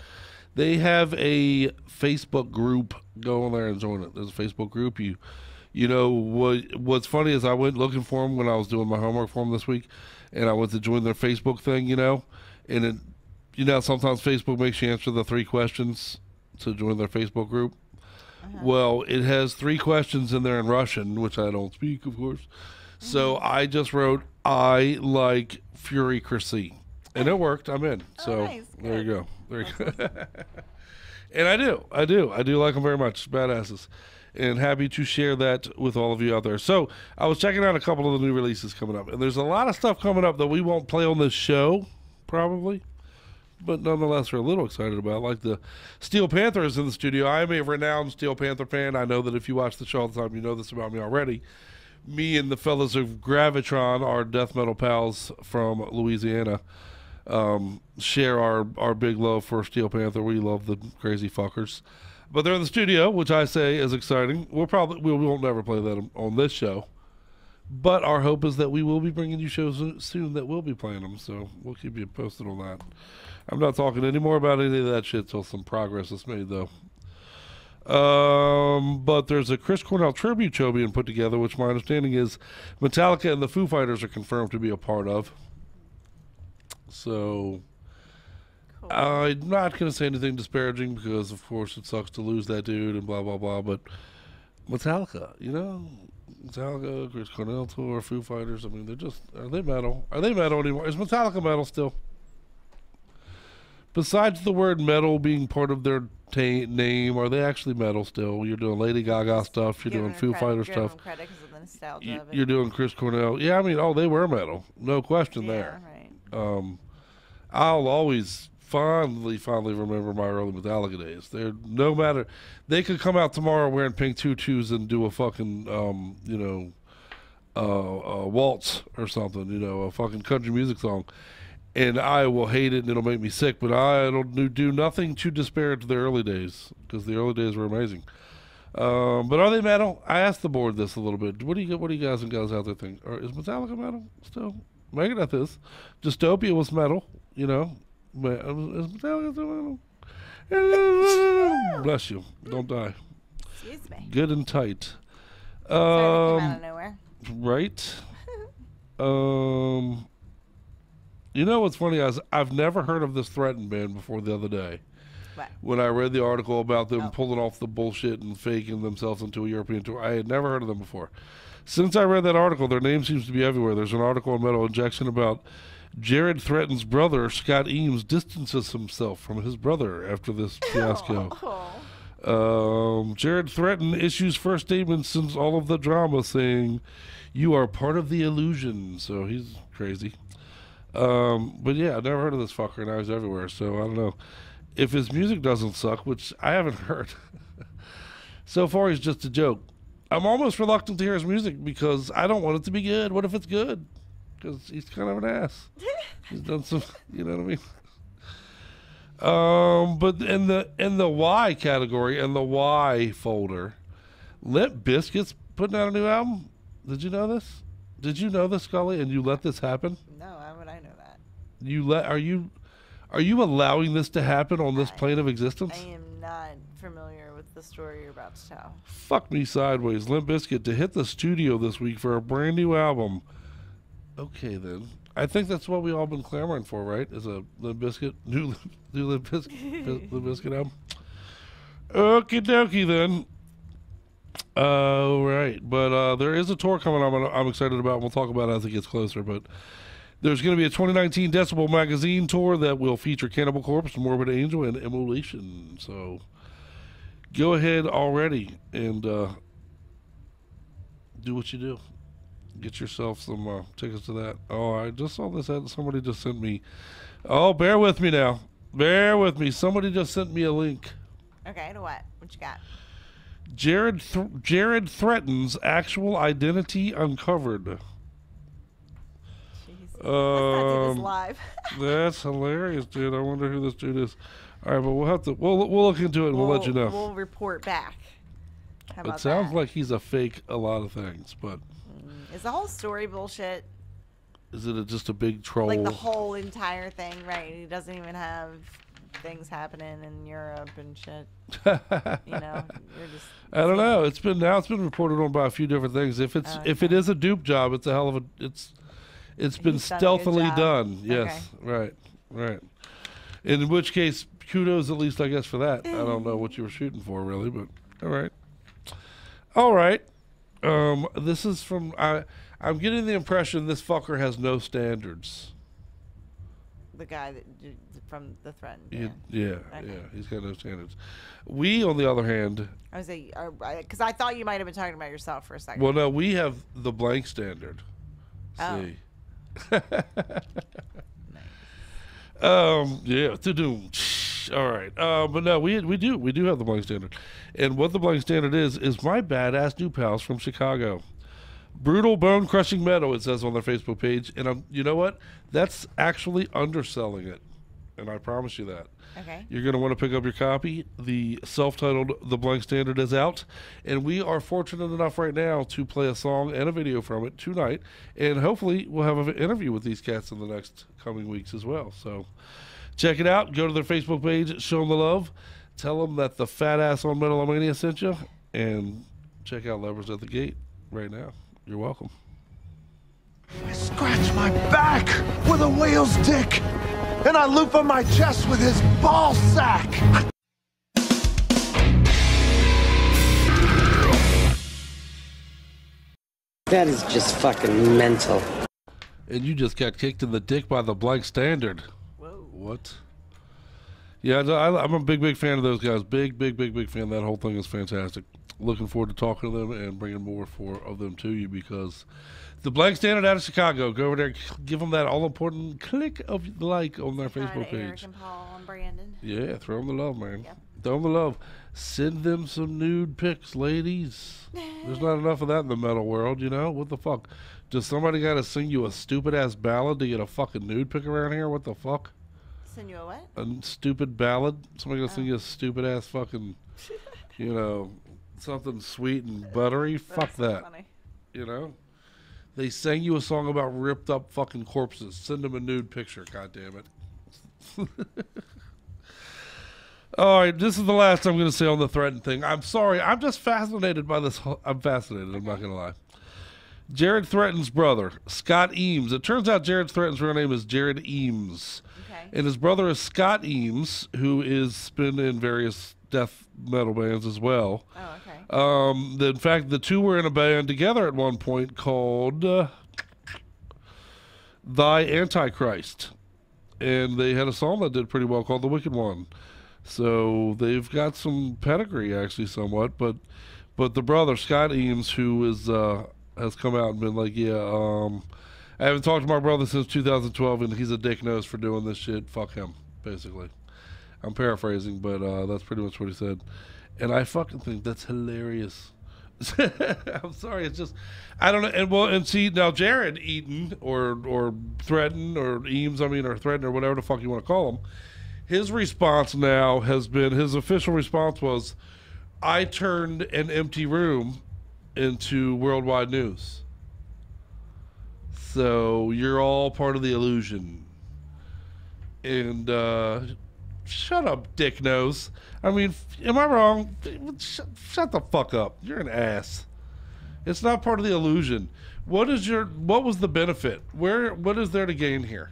They have a Facebook group. Go on there and join it. There's a Facebook group. You know, what's funny is I went looking for them when I was doing my homework for them this week, and I went to join their Facebook thing, you know, and it, you know, sometimes Facebook makes you answer the 3 questions to join their Facebook group. Well, it has 3 questions in there in Russian, which I don't speak, of course. So I just wrote, I like Furicracy. And it worked. I'm in. So nice. There you go. There you go. And I do like them very much. Badasses. And happy to share that with all of you out there. So I was checking out a couple of the new releases coming up. And there's a lot of stuff coming up that we won't play on this show, probably. But nonetheless, we're a little excited about. Like the Steel Panther is in the studio. I am a renowned Steel Panther fan. I know that if you watch the show all the time, you know this about me already. Me and the fellas of Gravitron, our death metal pals from Louisiana, share our big love for Steel Panther. We love the crazy fuckers. But they're in the studio, which I say is exciting. We won't never play that on this show. But our hope is that we will be bringing you shows soon that will be playing them. So we'll keep you posted on that. I'm not talking any more about any of that shit till some progress is made, though. But there's a Chris Cornell tribute show being put together, which my understanding is Metallica and the Foo Fighters are confirmed to be a part of. So cool. I'm not going to say anything disparaging because, of course, it sucks to lose that dude and blah, blah, blah. But Metallica, you know, Metallica, Chris Cornell tour, Foo Fighters. I mean, are they metal? Are they metal anymore? Is Metallica metal still? Besides the word metal being part of their name, are they actually metal still? You're doing Lady Gaga stuff. You're doing Foo Fighter stuff. You're doing Chris Cornell. Yeah, I mean, they were metal. No question there. Right. I'll always fondly remember my early Metallica days. No matter, they could come out tomorrow wearing pink tutus and do a fucking, waltz or something, a fucking country music song. And I will hate it and it'll make me sick, but I'll do nothing to disparage the early days because the early days were amazing. But are they metal? I asked the board this a little bit. What do you guys and gals out there think? Is Metallica metal still? Megadeth is. Dystopia was metal, Is Metallica still metal? Bless you. Don't die. Excuse me. Good and tight. Sorry, that came out of nowhere. Right. You know what's funny? I've never heard of this Threatened band before the other day. What? When I read the article about them pulling off the bullshit and faking themselves into a European tour, I had never heard of them before. Since I read that article, their name seems to be everywhere. There's an article on Metal Injection about Jared Threaten's brother, Scott Eames, distances himself from his brother after this fiasco. Jared Threaten issues first statement since all of the drama, saying, "You are part of the illusion." So he's crazy. But yeah, I never heard of this fucker. Now he's everywhere. So I don't know if his music doesn't suck, which I haven't heard. So far, he's just a joke. I'm almost reluctant to hear his music because I don't want it to be good. What if it's good? Because he's kind of an ass. He's done some, you know what I mean? But in the Y category, in the Y folder, Limp Bizkit's putting out a new album. Did you know this? Did you know this, Scully? And you let this happen? No, how would I know that? Are you allowing this to happen on this plane of existence? I am not familiar with the story you're about to tell. Fuck me sideways. Limp Bizkit to hit the studio this week for a brand new album. Okay, then. I think that's what we all been clamoring for, right? Is a Limp Bizkit, new Limp Bizkit album. Okie dokie, then. Right. But there is a tour coming up I'm excited about. We'll talk about it as it gets closer. But there's going to be a 2019 Decibel Magazine tour that will feature Cannibal Corpse, Morbid Angel, and Immolation. So go ahead already and do what you do. Get yourself some tickets to that. Oh, I just saw this ad. Somebody just sent me. Oh, bear with me now. Bear with me. Somebody just sent me a link. Okay, to what? What you got? Jared Threaten's actual identity uncovered. Jeez. Let's not do this live. That's hilarious, dude. I wonder who this dude is. All right, but we'll look into it and we'll let you know. We'll report back. How about It sounds that? like he's a fake a lot of things, but Is the whole story bullshit? is it just a big troll? Like the whole entire thing, right? He doesn't even have things happening in Europe and shit. You know, you're just. I don't know. It's been reported on by a few different things. If it is a dupe job, it's a hell of a it's been He's done a good stealthily job. done. Yes, right. In which case, kudos at least I guess for that. I don't know what you were shooting for really, but all right. This is from I'm getting the impression this fucker has no standards. The guy that from the threat. Yeah, he's got no standards. We, on the other hand, I was say, because I thought you might have been talking about yourself for a second. well, no, we have the blank standard. Oh. See. Yeah, to do. All right, but no, we do have the blank standard, and what the blank standard is my badass new pals from Chicago. Brutal bone crushing metal, it says on their Facebook page, and you know what? That's actually underselling it, and I promise you that. Okay. You're going to want to pick up your copy. The self-titled The Blank Standard is out, and we are fortunate enough right now to play a song and a video from it tonight, and hopefully we'll have an interview with these cats in the next coming weeks as well. So check it out. Go to their Facebook page, show them the love, tell them that the fat ass on Metal-O-Mania sent you, and check out Levers at the Gate right now. You're welcome. I scratch my back with a whale's dick, and I loop on my chest with his ball sack. That is just fucking mental. And you just got kicked in the dick by the blank standard. Whoa. What? Yeah, I'm a big fan of those guys. Big fan. That whole thing is fantastic. Looking forward to talking to them and bringing more of them to you, because the blank standard out of Chicago. Go over there, give them that all-important click of like on their Facebook page. Eric and Paul and Brandon. Yeah, throw them the love, man. Yep. Throw them the love. Send them some nude pics, ladies. There's not enough of that in the metal world, you know? What the fuck? Does somebody got to sing you a stupid-ass ballad to get a fucking nude pic around here? What the fuck? Send you a what? A stupid ballad? Somebody gonna sing you a stupid-ass fucking, you know, something sweet and buttery? Fuck that. Funny. You know? They sang you a song about ripped up fucking corpses. Send them a nude picture, goddammit. All right, this is the last I'm going to say on the threatened thing. I'm sorry. I'm just fascinated by this. I'm fascinated. I'm not going to lie. Jared Threaten's brother, Scott Eames. It turns out Jared Threaten's real name is Jared Eames. Okay. And his brother is Scott Eames, who is been in various death metal bands as well. Oh, okay. In fact, the two were in a band together at one point called Thy Antichrist. And they had a song that did pretty well called The Wicked One. So they've got some pedigree, actually, somewhat. But the brother, Scott Eames, who is has come out and been like, I haven't talked to my brother since 2012, and he's a dick nose for doing this shit. Fuck him, basically. I'm paraphrasing, but that's pretty much what he said. And I fucking think that's hilarious. I'm sorry, it's just, I don't know. And see, now Jared Eaton, or Threaten, or Eames, or Threaten, or whatever the fuck you want to call him, his response now has been, his official response was, I turned an empty room into worldwide news. So you're all part of the illusion. And shut up, dick nose. I mean, am I wrong? Shut the fuck up. You're an ass. It's not part of the illusion. What was the benefit? What is there to gain here?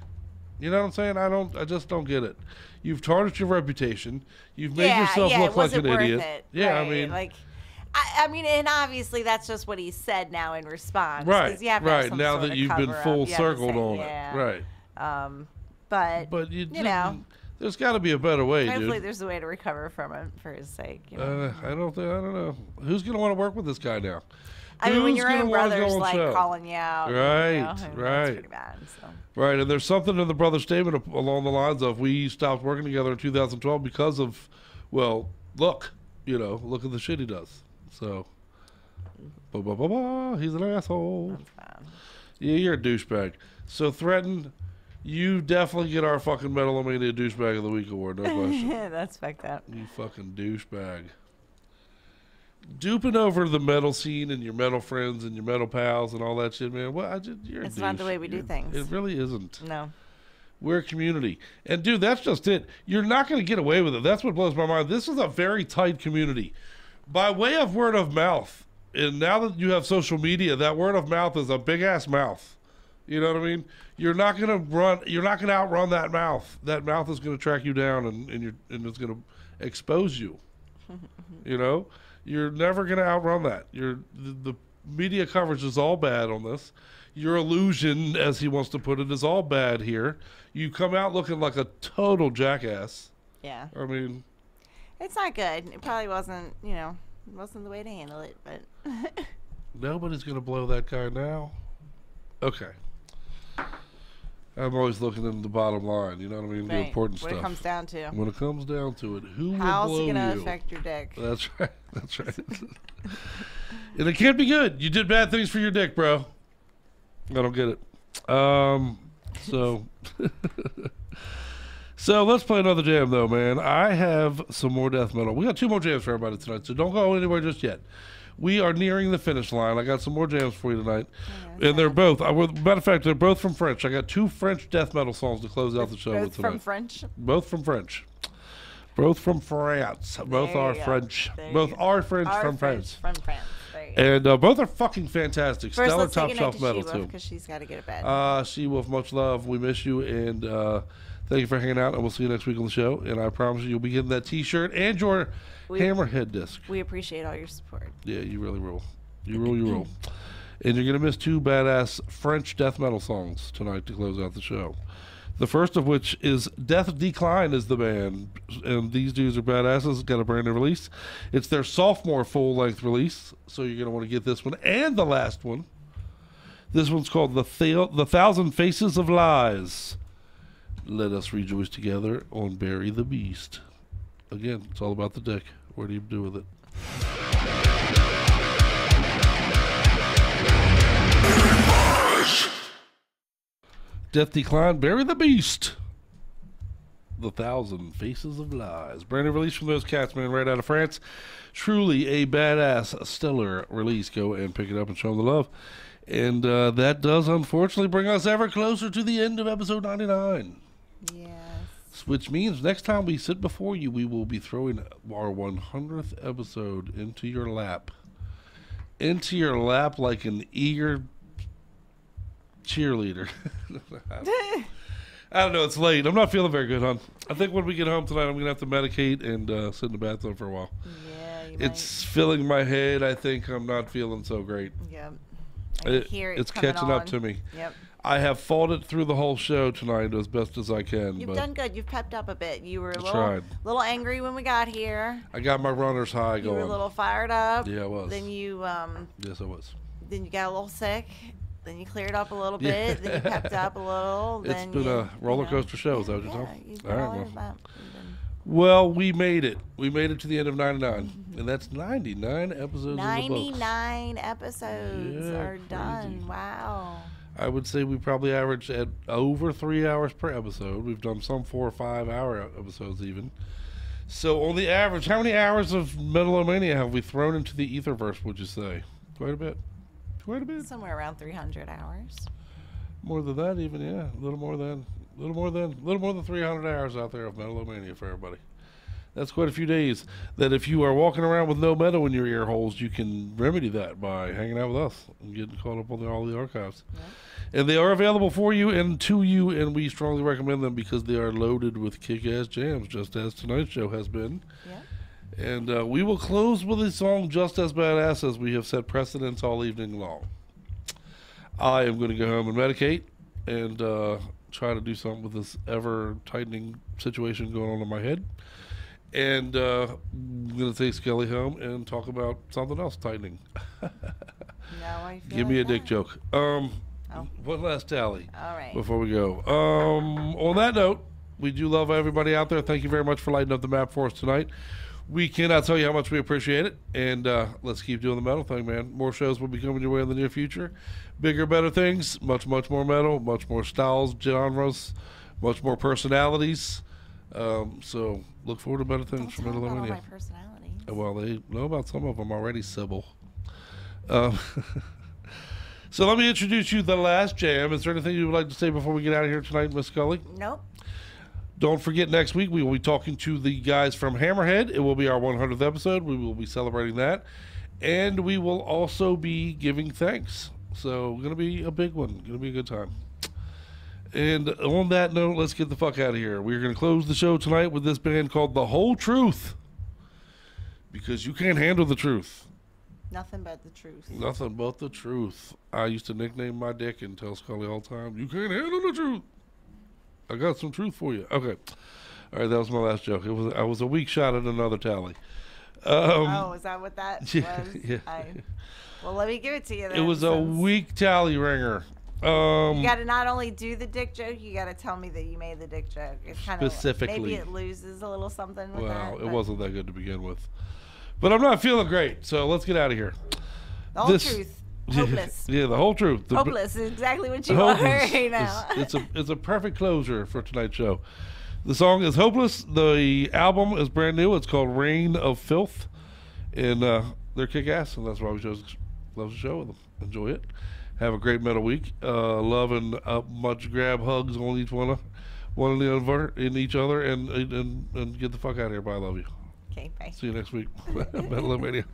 You know what I'm saying? I just don't get it. You've tarnished your reputation. You've made yourself look like an idiot. Yeah, right. I mean, like, I mean, and obviously that's just what he said now in response. Right, You have to have some now sort that of you've been cover-up. full You have to circled say, on yeah. it, right? But you know, there's got to be a better way, hopefully dude. there's a way to recover from it for his sake. You know? I don't know. Who's gonna want to work with this guy now? I mean, when Who's your gonna own wanna go brother's on like show? calling you out, right, you know, I mean, right, that's pretty bad. So. Right, and there's something in the brother's statement along the lines of, we stopped working together in 2012 because of, well, look at the shit he does. So, he's an asshole. Yeah, you're a douchebag. So, Threaten, you definitely get our fucking Metal-O-Mania Douchebag of the Week award, no question. That's fucked up. You fucking douchebag. Duping over the metal scene and your metal friends and your metal pals and all that shit, man. Well, you're It's a not douche. the way we do things. It really isn't. No. We're a community. And, dude, that's just it. You're not going to get away with it. That's what blows my mind. This is a very tight community. By way of word of mouth, and now that you have social media, that word of mouth is a big-ass mouth. You know what I mean? You're not going to outrun that mouth. That mouth is going to track you down, and it's going to expose you. You know? You're never going to outrun that. The media coverage is all bad on this. Your illusion, as he wants to put it, is all bad here. You come out looking like a total jackass. Yeah. I mean, it's not good. It probably wasn't the way to handle it, but nobody's going to blow that guy now. Okay. I'm always looking at the bottom line, you know what I mean? Right. The important what stuff. it comes down to. When it comes down to it, who How's will blow it going to you? affect your dick? That's right. That's right. And it can't be good. You did bad things for your dick, bro. I don't get it. So let's play another jam, though, man. I have some more death metal. We got 2 more jams for everybody tonight, so don't go anywhere just yet. We are nearing the finish line. I got some more jams for you tonight. And they're both, matter of fact, they're both from French. I got 2 French death metal songs to close out the show with tonight. Both from French? Both from French. Both from France. Both are French. Both are French from France. From France. And both are fucking fantastic. First, Stellar let's top take a shelf note to metal, She-Wolf, too. because she's got to get to bed. She-Wolf, much love. We miss you. And thank you for hanging out. And we'll see you next week on the show. And I promise you'll be getting that T-shirt and your Hammerhead disc. We appreciate all your support. Yeah, you really rule. You rule. And you're going to miss 2 badass French death metal songs tonight to close out the show. The first of which is Death Decline is the band. And these dudes are badasses. Got a brand new release. It's their sophomore full-length release. So you're going to want to get this one and the last one. This one's called The Thousand Faces of Lies. Let us rejoice together on Bury the Beast. Again, it's all about the dick. What do you do with it? Death Decline, Bury the Beast. The Thousand Faces of Lies. Brand new release from those cats, man, right out of France. Truly a badass, stellar release. Go and pick it up and show them the love. And that does, unfortunately, bring us ever closer to the end of episode 99. Yes. Which means next time we sit before you, we will be throwing our 100th episode into your lap. Into your lap like an eager cheerleader. I don't know. It's late. I'm not feeling very good, hon. I think when we get home tonight, I'm going to have to medicate and sit in the bathtub for a while. Yeah, you It's filling my head. I think I'm not feeling so great. Yep. It's catching up to me. Yep. I have fought it through the whole show tonight as best as I can. You've done good. You've pepped up a bit. You were a tried. little angry when we got here. I got my runner's high You going. were a little fired up. Yeah, I was. Then you Yes, I was. Then you got a little sick. Then you cleared up a little bit. Then you pepped up a little. It's then been a roller coaster show. Is that what you're talking? You've All been right, all well. over that. Well, we made it. We made it to the end of 99. And that's 99 episodes in the books. 99 episodes Yeah, are done. crazy. Wow. I would say we probably average at over 3 hours per episode. We've done some 4 or 5 hour episodes even. So on the average, how many hours of Metal-O-Mania have we thrown into the Etherverse, would you say? Quite a bit. Quite a bit. Somewhere around 300 hours. More than that even, yeah. A little more than 300 hours out there of Metal-O-Mania for everybody. That's quite a few days that if you are walking around with no metal in your ear holes, you can remedy that by hanging out with us and getting caught up on all the archives. Yeah. And they are available for you and to you, and we strongly recommend them because they are loaded with kick-ass jams, just as tonight's show has been. Yeah. And we will close with a song just as badass as we have set precedents all evening long. I am going to go home and medicate and try to do something with this ever-tightening situation going on in my head. And I'm going to take Skelly home and talk about something else tightening. Give me a dick joke. One last tally before we go. On that note, we do love everybody out there. Thank you very much for lighting up the map for us tonight. We cannot tell you how much we appreciate it. And let's keep doing the metal thing, man. More shows will be coming your way in the near future. Bigger, better things. Much, much more metal. Much more styles, genres. Much more personalities. So look forward to better things from Metal-O-Mania. My personality. Well, they know about some of them already, Sybil. So let me introduce you to the last jam. Is there anything you would like to say before we get out of here tonight, Miss Scully? Nope. Don't forget, next week we will be talking to the guys from Hammerhead. It will be our 100th episode. We will be celebrating that. And we will also be giving thanks. So, going to be a big one. Going to be a good time. And on that note, let's get the fuck out of here. We're going to close the show tonight with this band called The Whole Truth. Because you can't handle the truth. Nothing but the truth. Nothing but the truth. I used to nickname my dick and tell Scully all the time, you can't handle the truth. I got some truth for you. Okay. All right, that was my last joke. I was a weak shot at another tally. Is that what that was? Yeah. Well, let me give it to you then. It was a weak tally ringer. You got to not only do the dick joke, you got to tell me that you made the dick joke. It's kind of specifically. Maybe it loses a little something with that. Well, it wasn't that good to begin with. But I'm not feeling great, so let's get out of here. The whole truth. Hopeless. Yeah, the whole truth. Hopeless is exactly what you are right now. It's a perfect closure for tonight's show. The song is Hopeless. The album is brand new. It's called Reign of Filth. And they're kick-ass, and that's why we chose to close the show with them. Enjoy it. Have a great metal week. Love and much grab hugs on each one in each other, and get the fuck out of here. Bye. I love you. Okay, bye. See you next week. Metal-O-Mania.